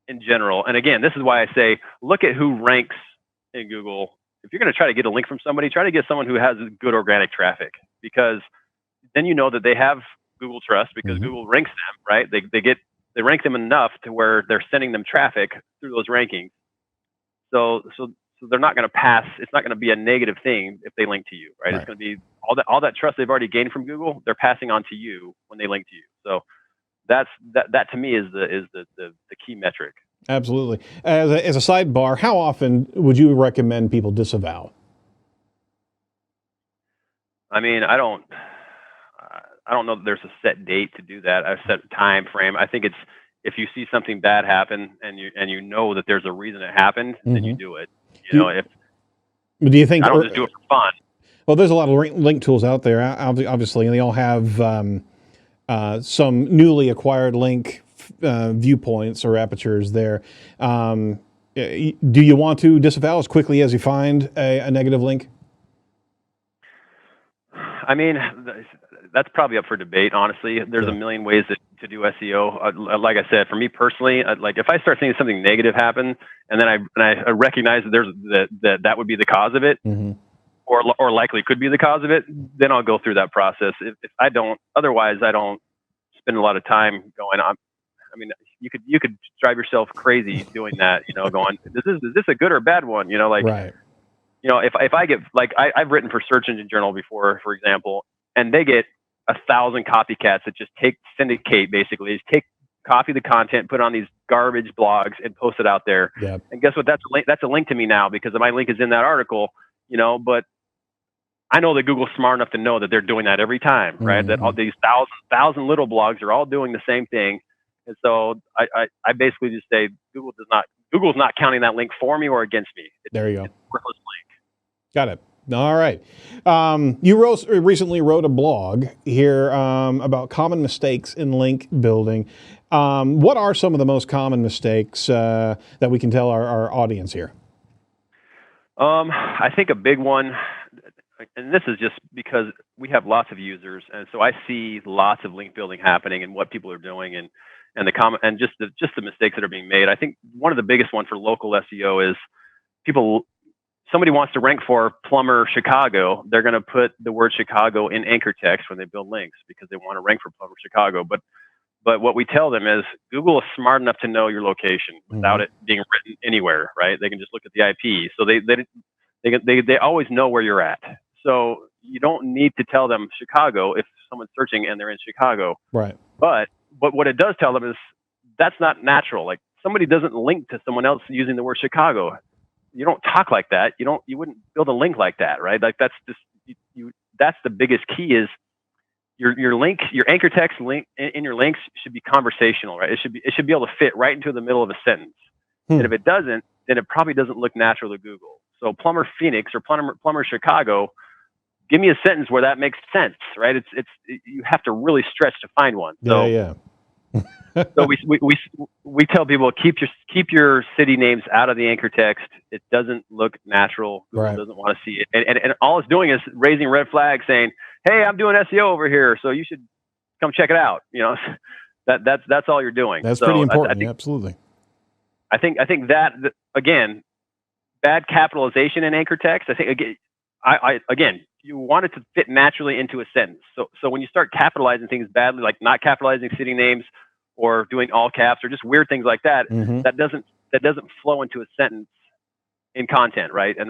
[SPEAKER 4] in general, and again, this is why I say, look at who ranks in Google. If you're going to try to get a link from somebody, try to get someone who has good organic traffic, because then you know that they have Google trust because Google ranks them, right? They rank them enough to where they're sending them traffic through those rankings. So they're not going to pass. It's not going to be a negative thing if they link to you, right? It's going to be all that trust they've already gained from Google. They're passing on to you when they link to you. So that to me is the key metric.
[SPEAKER 1] Absolutely. As a sidebar, how often would you recommend people disavow?
[SPEAKER 4] I mean, I don't know that there's a set date to do that, a set time frame. I think it's if you see something bad happen and you know that there's a reason it happened, then you do it. Do you think? I don't just do it for fun.
[SPEAKER 1] Well, there's a lot of link tools out there, obviously, and they all have some newly acquired link viewpoints or apertures there. Do you want to disavow as quickly as you find a negative link?
[SPEAKER 4] I mean, that's probably up for debate, honestly. There's a million ways to do SEO. Like I said, for me personally, like if I start seeing something negative happen, and then I recognize that that would be the cause of it, or likely could be the cause of it, then I'll go through that process. If I don't, otherwise I don't spend a lot of time going on. I mean, you could drive yourself crazy doing that. Going, is this a good or bad one?
[SPEAKER 1] Right.
[SPEAKER 4] If I get I've written for Search Engine Journal before, for example, and they get 1,000 copycats that just syndicate, basically, copy the content, put on these garbage blogs, and post it out there.
[SPEAKER 1] Yep.
[SPEAKER 4] And guess what? That's a link to me now because my link is in that article. But I know that Google's smart enough to know that they're doing that every time, right? That all these thousand little blogs are all doing the same thing. And so I basically just say Google's not counting that link for me or against me.
[SPEAKER 1] There you go.
[SPEAKER 4] It's a worthless link.
[SPEAKER 1] Got it. All right. You recently wrote a blog here about common mistakes in link building. What are some of the most common mistakes that we can tell our audience here? I think a big one, and this is just because we have lots of users, and so I see lots of link building happening and what people are doing, and just the mistakes that are being made. I think one of the biggest ones for local SEO is somebody wants to rank for Plumber Chicago, they're going to put the word Chicago in anchor text when they build links because they want to rank for Plumber Chicago. But what we tell them is Google is smart enough to know your location without it being written anywhere, right? They can just look at the IP. So they always know where you're at. So you don't need to tell them Chicago if someone's searching and they're in Chicago. Right.
[SPEAKER 4] But what it does tell them is that's not natural. Like somebody doesn't link to someone else using the word Chicago. You don't talk like that. You wouldn't build a link like that, right? Like that's just that's the biggest key is your link, your anchor text link in your links should be conversational, right? It should be able to fit right into the middle of a sentence. And if it doesn't, then it probably doesn't look natural to Google. So Plumber Phoenix or Plumber Chicago, give me a sentence where that makes sense, right? You have to really stretch to find one. So,
[SPEAKER 1] yeah.
[SPEAKER 4] So we tell people keep your city names out of the anchor text. It doesn't look natural. Google doesn't want to see it, and all it's doing is raising red flags, saying, "Hey, I'm doing SEO over here, so you should come check it out." That's all you're doing.
[SPEAKER 1] That's pretty important. Absolutely.
[SPEAKER 4] I think that again, bad capitalization in anchor text. I think again, you want it to fit naturally into a sentence. So when you start capitalizing things badly, like not capitalizing city names, or doing all caps or just weird things like that.
[SPEAKER 1] Mm-hmm.
[SPEAKER 4] That doesn't flow into a sentence in content, right? And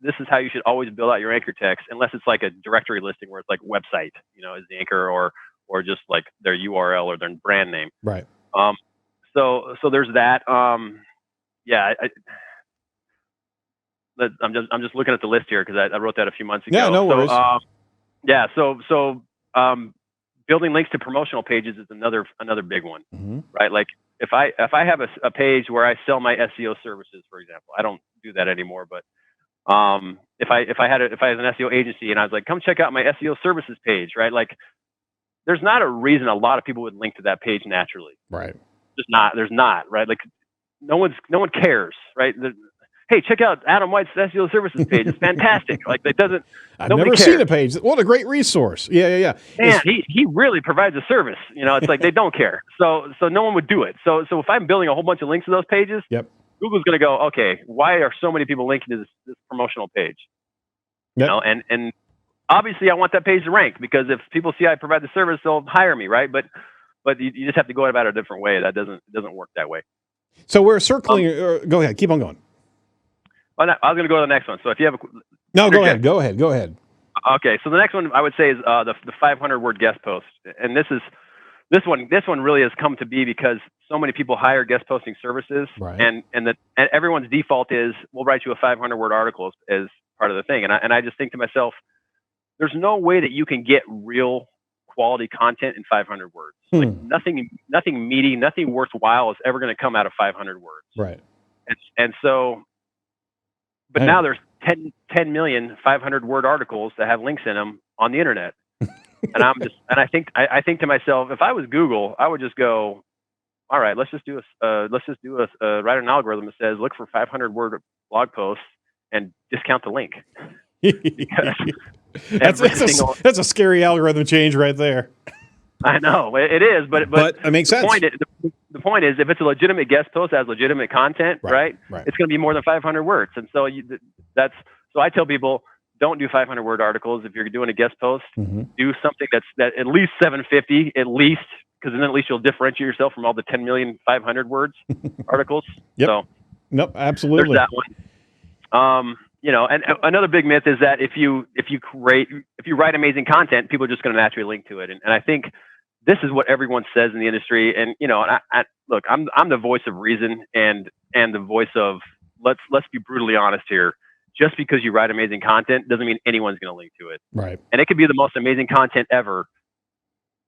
[SPEAKER 4] this is how you should always build out your anchor text, unless it's like a directory listing where it's like website, is the anchor, or just like their URL or their brand name.
[SPEAKER 1] Right.
[SPEAKER 4] So there's that. Yeah. I'm just looking at the list here because I wrote that a few months ago.
[SPEAKER 1] Yeah, no worries.
[SPEAKER 4] So building links to promotional pages is another big one,
[SPEAKER 1] mm-hmm.
[SPEAKER 4] right? Like if I have a page where I sell my SEO services, for example, I don't do that anymore, but if I had an SEO agency and I was like, come check out my SEO services page, right? Like there's not a reason a lot of people would link to that page naturally.
[SPEAKER 1] Right.
[SPEAKER 4] There's not, right? Like no one cares, right? Hey, check out Adam White's SEO services page. It's fantastic. Like it doesn't.
[SPEAKER 1] I've never seen a page. What a great resource. Yeah.
[SPEAKER 4] Man, he really provides a service. It's like they don't care. So no one would do it. So if I'm building a whole bunch of links to those pages,
[SPEAKER 1] yep.
[SPEAKER 4] Google's going to go, okay, why are so many people linking to this promotional page?
[SPEAKER 1] Yep.
[SPEAKER 4] And obviously I want that page to rank, because if people see I provide the service, they'll hire me, right? But you just have to go about it a different way. That doesn't work that way.
[SPEAKER 1] So we're circling. Go ahead. Keep on going.
[SPEAKER 4] I was going to go to the next one. So if you have
[SPEAKER 1] go ahead. Go ahead.
[SPEAKER 4] Okay. So the next one I would say is the 500 word guest post. And this one really has come to be because so many people hire guest posting services,
[SPEAKER 1] right.
[SPEAKER 4] and everyone's default is we'll write you a 500 word article as part of the thing. And I just think to myself, there's no way that you can get real quality content in 500 words. Like nothing meaty, nothing worthwhile is ever going to come out of 500 words.
[SPEAKER 1] Right.
[SPEAKER 4] And so, but now there's 10 million 500 word articles that have links in them on the internet. And I think to myself, if I was Google, I would just go, all right, let's just do write an algorithm that says, look for 500 word blog posts and discount the link.
[SPEAKER 1] That's a scary algorithm change right there.
[SPEAKER 4] I know it is, but
[SPEAKER 1] it makes sense.
[SPEAKER 4] The point is, if it's a legitimate guest post that has legitimate content, right? It's going to be more than 500 words. And so so I tell people, don't do 500 word articles. If you're doing a guest post,
[SPEAKER 1] mm-hmm.
[SPEAKER 4] do something that at least 750, at least, because then at least you'll differentiate yourself from all the 10 million 500 words articles.
[SPEAKER 1] Yep.
[SPEAKER 4] So,
[SPEAKER 1] nope, absolutely.
[SPEAKER 4] There's that one. And another big myth is that if you write amazing content, people are just going to naturally link to it. And I think this is what everyone says in the industry. And look, I'm the voice of reason and the voice of let's be brutally honest here. Just because you write amazing content doesn't mean anyone's going to link to it.
[SPEAKER 1] Right.
[SPEAKER 4] And it could be the most amazing content ever.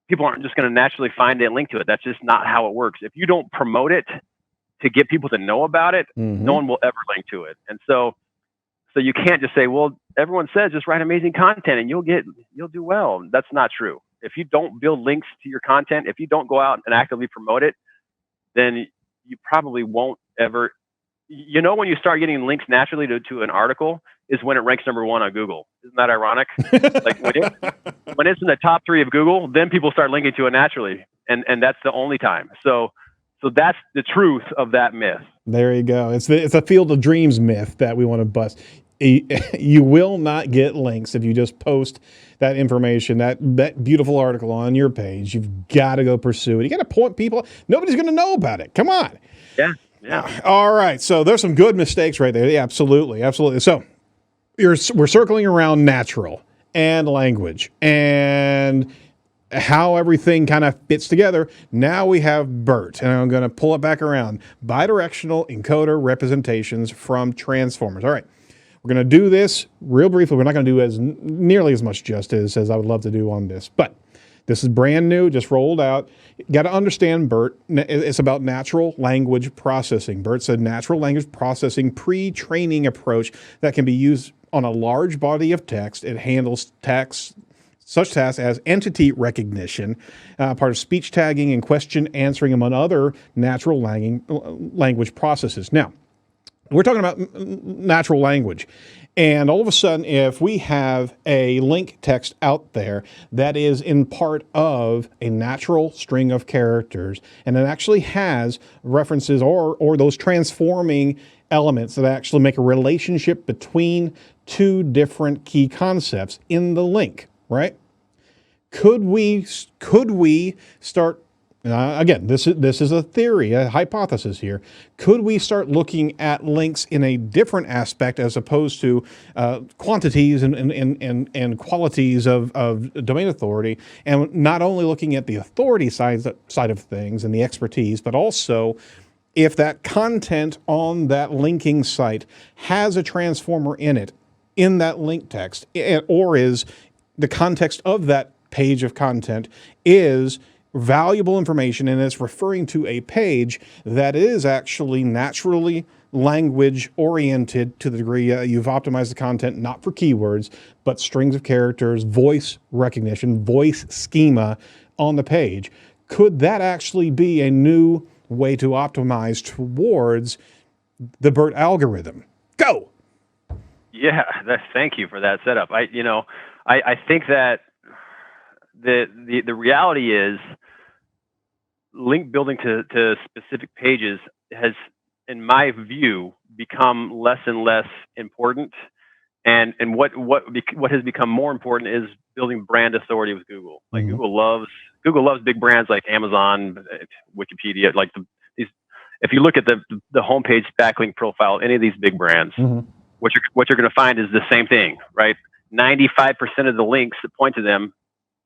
[SPEAKER 4] People aren't just going to naturally find it and link to it. That's just not how it works. If you don't promote it to get people to know about it,
[SPEAKER 1] mm-hmm.
[SPEAKER 4] no one will ever link to it. And so you can't just say, well, everyone says just write amazing content and you'll do well. That's not true. If you don't build links to your content, if you don't go out and actively promote it, then you probably won't ever. When you start getting links naturally to an article is when it ranks number 1 on Google. Isn't that ironic? Like when it's in the top 3 of Google, then people start linking to it naturally. And that's the only time. So that's the truth of that myth.
[SPEAKER 1] There you go. It's a field of dreams myth that we want to bust. You will not get links if you just post that information, that beautiful article on your page. You've got to go pursue it. You got to point people. Nobody's going to know about it. Come on.
[SPEAKER 4] Yeah.
[SPEAKER 1] All right. So there's some good mistakes right there. Yeah, absolutely. So we're circling around natural and language and how everything kind of fits together. Now we have BERT, and I'm going to pull it back around. Bidirectional encoder representations from transformers. All right. We're going to do this real briefly. We're not going to do nearly as much justice as I would love to do on this, but this is brand new, just rolled out. You got to understand BERT. It's about natural language processing. BERT's a natural language processing pre-training approach that can be used on a large body of text. It handles such tasks as entity recognition, part of speech tagging and question answering, among other natural language processes. Now, we're talking about natural language. And all of a sudden, if we have a link text out there that is in part of a natural string of characters, and it actually has references or those transforming elements that actually make a relationship between two different key concepts in the link, right? Could we start, Again, this is a theory, a hypothesis here. Could we start looking at links in a different aspect as opposed to quantities and qualities of domain authority, and not only looking at the authority side of things and the expertise, but also if that content on that linking site has a transformer in it, in that link text, or is the context of that page of content is valuable information and it's referring to a page that is actually naturally language oriented to the degree you've optimized the content not for keywords, but strings of characters, voice recognition, voice schema on the page. Could that actually be a new way to optimize towards the BERT algorithm? Go!
[SPEAKER 4] Yeah, thank you for that setup. I think that the reality is link building to specific pages has, in my view, become less and less important. And what has become more important is building brand authority with Google. Like Google loves big brands like Amazon, Wikipedia. Like if you look at the homepage backlink profile, any of these big brands, what you're going to find is the same thing, right? 95% of the links that point to them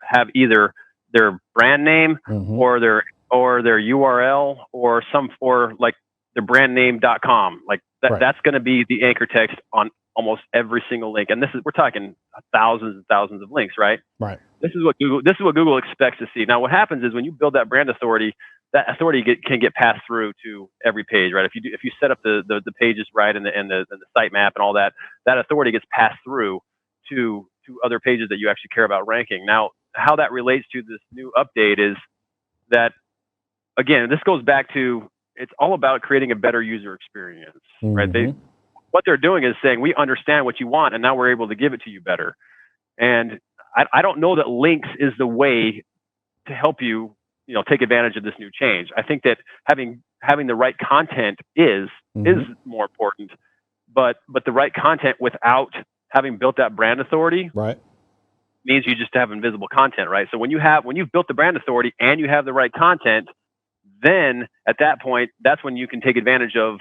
[SPEAKER 4] have either their brand name or their URL or like their brandname.com. Like that's going to be the anchor text on almost every single link. And we're talking thousands and thousands of links, right?
[SPEAKER 1] Right.
[SPEAKER 4] This is what Google expects to see. Now, what happens is when you build that brand authority, that authority can get passed through to every page, right? If you set up the pages right and the sitemap and all that, that authority gets passed through to other pages that you actually care about ranking. Now, how that relates to this new update is that, again, this goes back to, it's all about creating a better user experience, right? What they're doing is saying, we understand what you want, and now we're able to give it to you better. And I don't know that links is the way to help you, take advantage of this new change. I think that having the right content is more important, but the right content without having built that brand authority,
[SPEAKER 1] right,
[SPEAKER 4] means you just have invisible content, right? So when you've built the brand authority and you have the right content, then at that point, that's when you can take advantage of,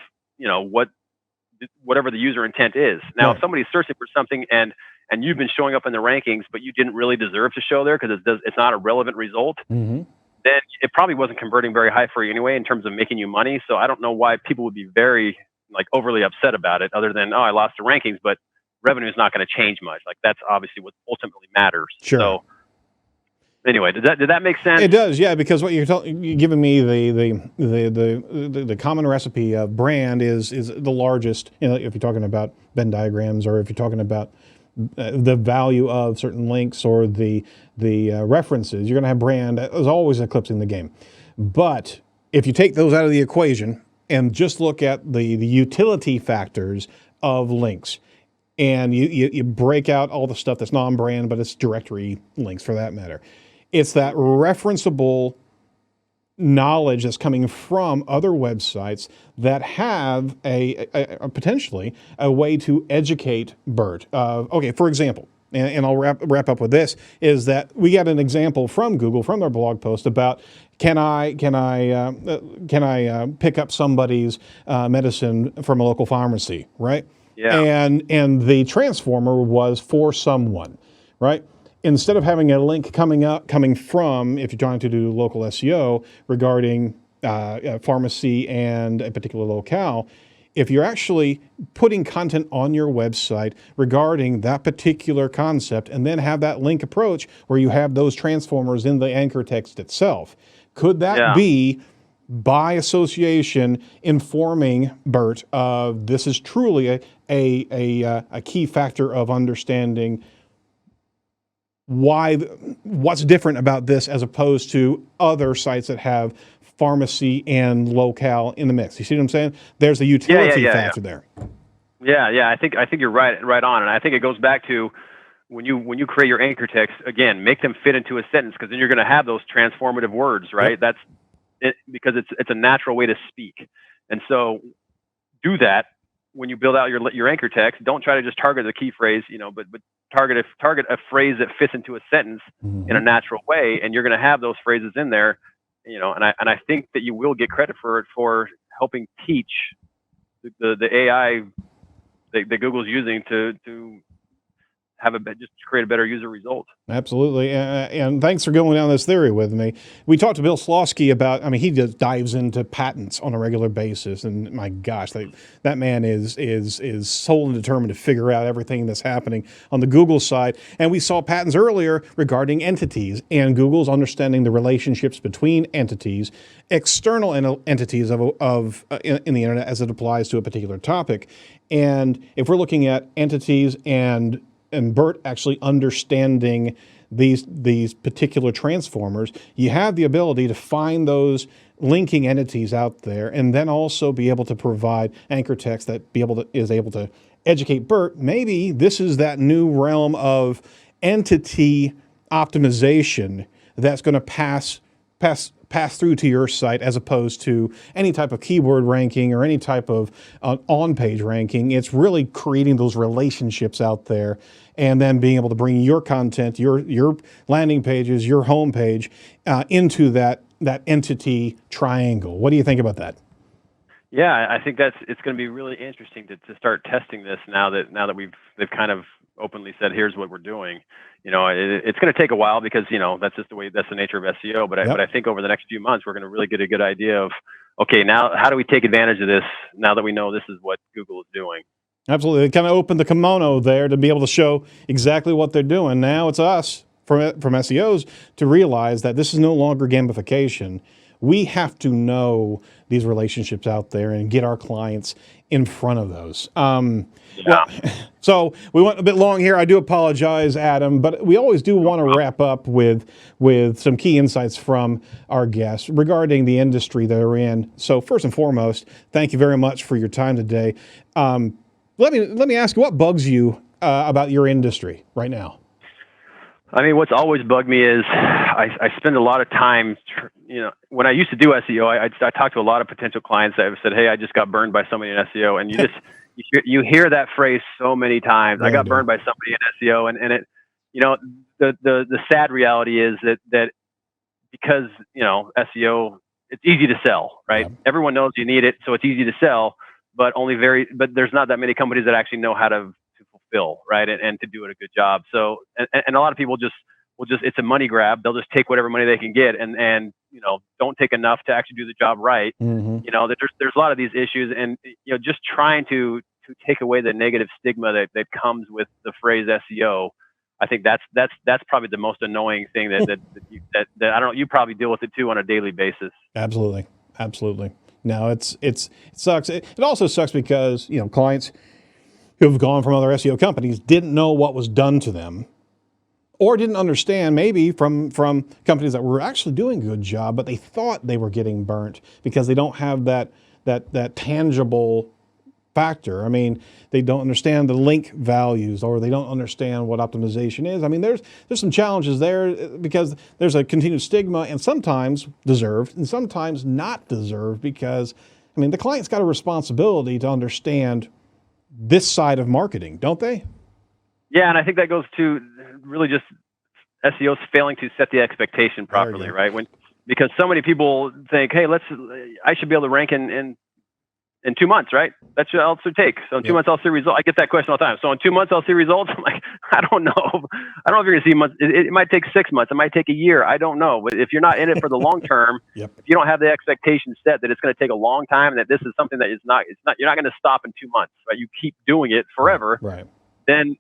[SPEAKER 4] whatever the user intent is. Now, if somebody's searching for something and you've been showing up in the rankings, but you didn't really deserve to show there because it's not a relevant result, then it probably wasn't converting very high for you anyway in terms of making you money. So I don't know why people would be very overly upset about it, other than, I lost the rankings, but revenue is not going to change much. Like that's obviously what ultimately matters.
[SPEAKER 1] Sure.
[SPEAKER 4] So anyway, did that make sense?
[SPEAKER 1] It does, yeah. Because what you're giving me the common recipe of brand is the largest. If you're talking about Venn diagrams, or if you're talking about the value of certain links or the references, you're going to have brand as always eclipsing the game. But if you take those out of the equation and just look at the utility factors of links, and you break out all the stuff that's non-brand, but it's directory links for that matter. It's that referenceable knowledge that's coming from other websites that have a potentially a way to educate BERT. Okay, for example, and I'll wrap up with this, is that we got an example from Google, from their blog post about can I pick up somebody's medicine from a local pharmacy, right?
[SPEAKER 4] Yeah.
[SPEAKER 1] And the transformer was for someone, right? Instead of having a link coming from, if you're trying to do local SEO regarding a pharmacy and a particular locale, if you're actually putting content on your website regarding that particular concept and then have that link approach where you have those transformers in the anchor text itself, could that be by association informing BERT of this is truly a key factor of understanding what's different about this as opposed to other sites that have pharmacy and locale in the mix? You see what I'm saying? There's a utility factor there.
[SPEAKER 4] Yeah. I think you're right on, and I think it goes back to when you create your anchor text, again, make them fit into a sentence, because then you're going to have those transformative words, right?
[SPEAKER 1] Yep.
[SPEAKER 4] That's it, because it's a natural way to speak, and so do that when you build out your anchor text. Don't try to just target the key phrase, but target a phrase that fits into a sentence in a natural way, and you're going to have those phrases in there and I think that you will get credit for it for helping teach the AI that Google's using to have just create a better user result.
[SPEAKER 1] Absolutely. And thanks for going down this theory with me. We talked to Bill Slawski about, he just dives into patents on a regular basis. And my gosh, that man is sold and determined to figure out everything that's happening on the Google side. And we saw patents earlier regarding entities and Google's understanding the relationships between entities, external entities in the internet as it applies to a particular topic. And if we're looking at entities and BERT actually understanding these particular transformers, you have the ability to find those linking entities out there, and then also be able to provide anchor text that is able to educate BERT. Maybe this is that new realm of entity optimization that's going to pass through to your site, as opposed to any type of keyword ranking or any type of on-page ranking. It's really creating those relationships out there, and then being able to bring your content, your landing pages, your home page into that entity triangle. What do you think about that?
[SPEAKER 4] Yeah, I think it's going to be really interesting to start testing this now that they've kind of openly said, here's what we're doing. It's going to take a while because, that's just that's the nature of SEO. But I think over the next few months, we're going to really get a good idea of, okay, now how do we take advantage of this now that we know this is what Google is doing?
[SPEAKER 1] Absolutely. They kind of opened the kimono there to be able to show exactly what they're doing. Now it's us from SEOs to realize that this is no longer gamification. We have to know these relationships out there and get our clients in front of those. Well, so we went a bit long here. I do apologize, Adam, but we always do want to wrap up with some key insights from our guests regarding the industry they're in. So first and foremost, thank you very much for your time today. Let me ask you, what bugs you about your industry right now?
[SPEAKER 4] What's always bugged me is I spend a lot of time, when I used to do SEO, I talked to a lot of potential clients that have said, hey, I just got burned by somebody in SEO. And you hear that phrase so many times. I got burned by somebody in SEO. And it, the sad reality is that because, SEO, it's easy to sell, right? Yeah. Everyone knows you need it, so it's easy to sell, but there's not that many companies that actually know how to fulfill, right? And to do it a good job. So, and a lot of people will just, it's a money grab. They'll just take whatever money they can get and don't take enough to actually do the job right. Mm-hmm. There's a lot of these issues, and, just trying to take away the negative stigma that comes with the phrase SEO. I think that's probably the most annoying thing that I don't know, you probably deal with it too on a daily basis.
[SPEAKER 1] Absolutely. No, it sucks. It also sucks because, clients who've gone from other SEO companies didn't know what was done to them, or didn't understand, maybe from companies that were actually doing a good job, but they thought they were getting burnt because they don't have that tangible factor. They don't understand the link values, or they don't understand what optimization is. There's some challenges there because there's a continued stigma, and sometimes deserved and sometimes not deserved, because the client's got a responsibility to understand this side of marketing, don't they?
[SPEAKER 4] Yeah, and I think that goes to really just SEOs failing to set the expectation properly, right? Because so many people think, hey, I should be able to rank in 2 months, right? That should also take. So in 2 months, I'll see results. I get that question all the time. So in 2 months, I'll see results. I'm like, I don't know. I don't know if you're going to see months. It might take 6 months. It might take a year. I don't know. But if you're not in it for the long term, if you don't have the expectation set that it's going to take a long time, and that this is something that you're not going to stop in 2 months, right? You keep doing it forever.
[SPEAKER 1] Right.
[SPEAKER 4] Then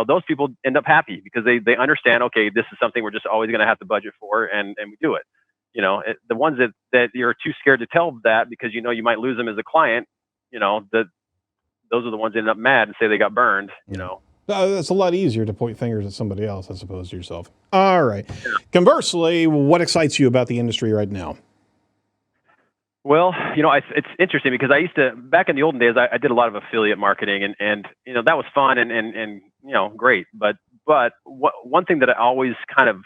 [SPEAKER 4] those people end up happy because they understand, okay, this is something we're just always going to have to budget for, and we do it. The ones that you're too scared to tell that because you might lose them as a client, those are the ones that end up mad and say they got burned.
[SPEAKER 1] It's a lot easier to point fingers at somebody else as opposed to yourself. All right. Yeah. Conversely, what excites you about the industry right now?
[SPEAKER 4] Well, it's interesting because I used to, back in the olden days, I did a lot of affiliate marketing, and that was fun and great. But one thing that I always kind of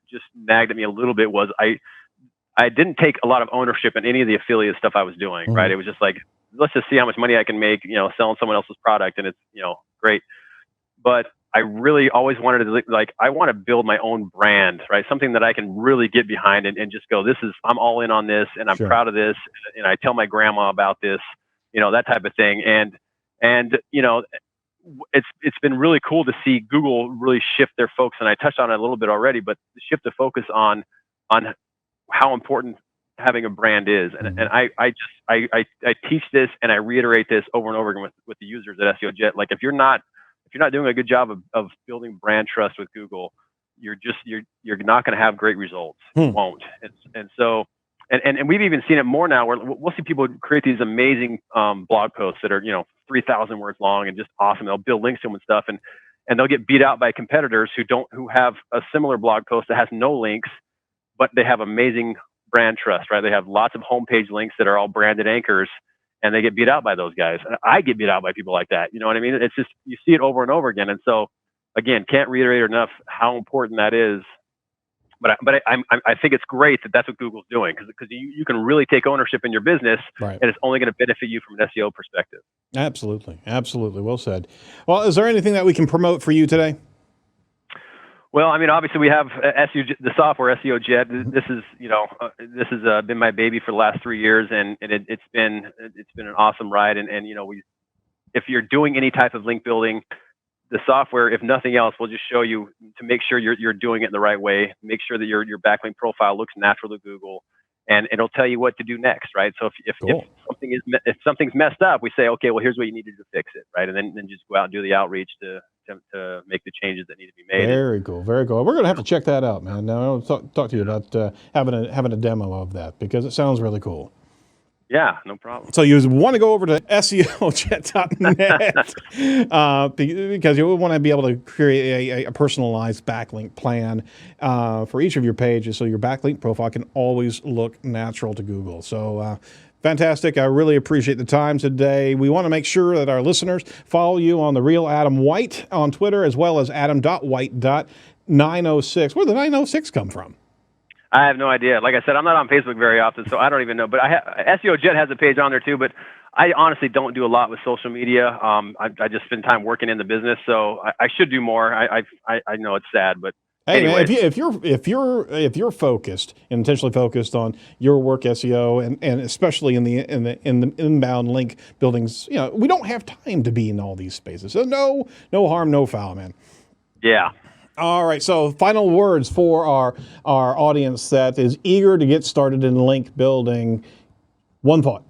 [SPEAKER 4] just nagged at me a little bit was I didn't take a lot of ownership in any of the affiliate stuff I was doing. Mm-hmm. Right? It was just like, let's just see how much money I can make, selling someone else's product, and it's great. But I really always wanted to, like, I want to build my own brand, right? Something that I can really get behind and just go, I'm all in on this, and I'm proud of this, and I tell my grandma about this, that type of thing. And it's been really cool to see Google really shift their focus, and I touched on it a little bit already, but shift the focus on how important having a brand is. And I teach this, and I reiterate this over and over again with the users at SEOJet. Like, if you're not doing a good job of building brand trust with Google, you're not going to have great results. You won't. And so we've even seen it more now, where we'll see people create these amazing blog posts that are 3,000 words long and just awesome. They'll build links to them and stuff, and they'll get beat out by competitors who have a similar blog post that has no links, but they have amazing brand trust, right? They have lots of homepage links that are all branded anchors, and they get beat out by those guys. And I get beat out by people like that. You know what I mean? It's just, you see it over and over again. And so, again, can't reiterate enough how important that is. But I think it's great that that's what Google's doing, because you can really take ownership in your business, and it's only going to benefit you from an SEO perspective.
[SPEAKER 1] Absolutely. Absolutely. Well said. Well, is there anything that we can promote for you today?
[SPEAKER 4] Well, I mean, obviously we have the software SEOJet. This has been my baby for the last 3 years, and it's been an awesome ride. And if you're doing any type of link building, the software, if nothing else, will just show you to make sure you're doing it in the right way. Make sure that your backlink profile looks natural to Google, and it'll tell you what to do next, right? So if something's messed up, we say, okay, well, here's what you need to do to fix it, right? And then just go out and do the outreach to make the changes that need to be made.
[SPEAKER 1] Very cool, very cool. We're going to have to check that out, man. Now I'll talk to you about having a demo of that, because it sounds really cool.
[SPEAKER 4] Yeah, no problem.
[SPEAKER 1] So you want to go over to SEOJet.net because you want to be able to create a personalized backlink plan for each of your pages, so your backlink profile can always look natural to Google. So fantastic. I really appreciate the time today. We want to make sure that our listeners follow you on The Real Adam White on Twitter, as well as adam.white.906. Where did the 906 come from?
[SPEAKER 4] I have no idea. Like I said, I'm not on Facebook very often, so I don't even know. But SEOJet has a page on there too, but I honestly don't do a lot with social media. I just spend time working in the business, so I should do more. I know it's sad, but
[SPEAKER 1] hey, man, if you're focused, intentionally focused on your work SEO, and especially in the inbound link buildings, we don't have time to be in all these spaces. So no harm, no foul, man.
[SPEAKER 4] Yeah.
[SPEAKER 1] All right, so final words for our audience that is eager to get started in link building. One thought.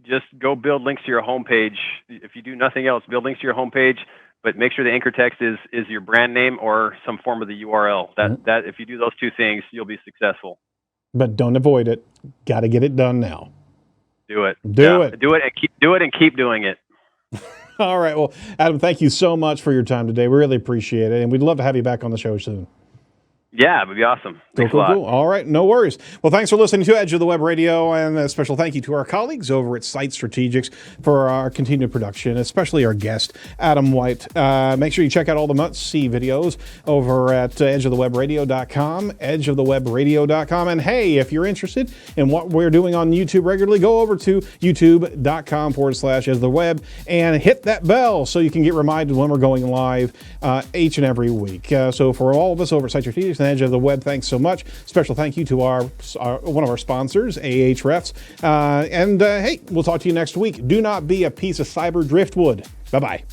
[SPEAKER 4] Just go build links to your homepage. If you do nothing else, build links to your homepage, but make sure the anchor text is your brand name or some form of the URL. That if you do those two things, you'll be successful. But
[SPEAKER 1] don't avoid it. Got to get it done now.
[SPEAKER 4] Do it.
[SPEAKER 1] Do it
[SPEAKER 4] and keep doing it.
[SPEAKER 1] All right. Well, Adam, thank you so much for your time today. We really appreciate it. And we'd love to have you back on the show soon.
[SPEAKER 4] Yeah, it would be awesome. Thanks a lot.
[SPEAKER 1] Cool. All right. No worries. Well, thanks for listening to Edge of the Web Radio, and a special thank you to our colleagues over at Site Strategics for our continued production, especially our guest, Adam White. Make sure you check out all the must-see videos over at edgeofthewebradio.com, edgeofthewebradio.com. And hey, if you're interested in what we're doing on YouTube regularly, go over to youtube.com/edgeoftheweb and hit that bell so you can get reminded when we're going live each and every week. So for all of us over at Site Strategics and Edge of the Web, thanks so much. Special thank you to our one of our sponsors, Ahrefs. Hey, we'll talk to you next week. Do not be a piece of cyber driftwood. Bye-bye.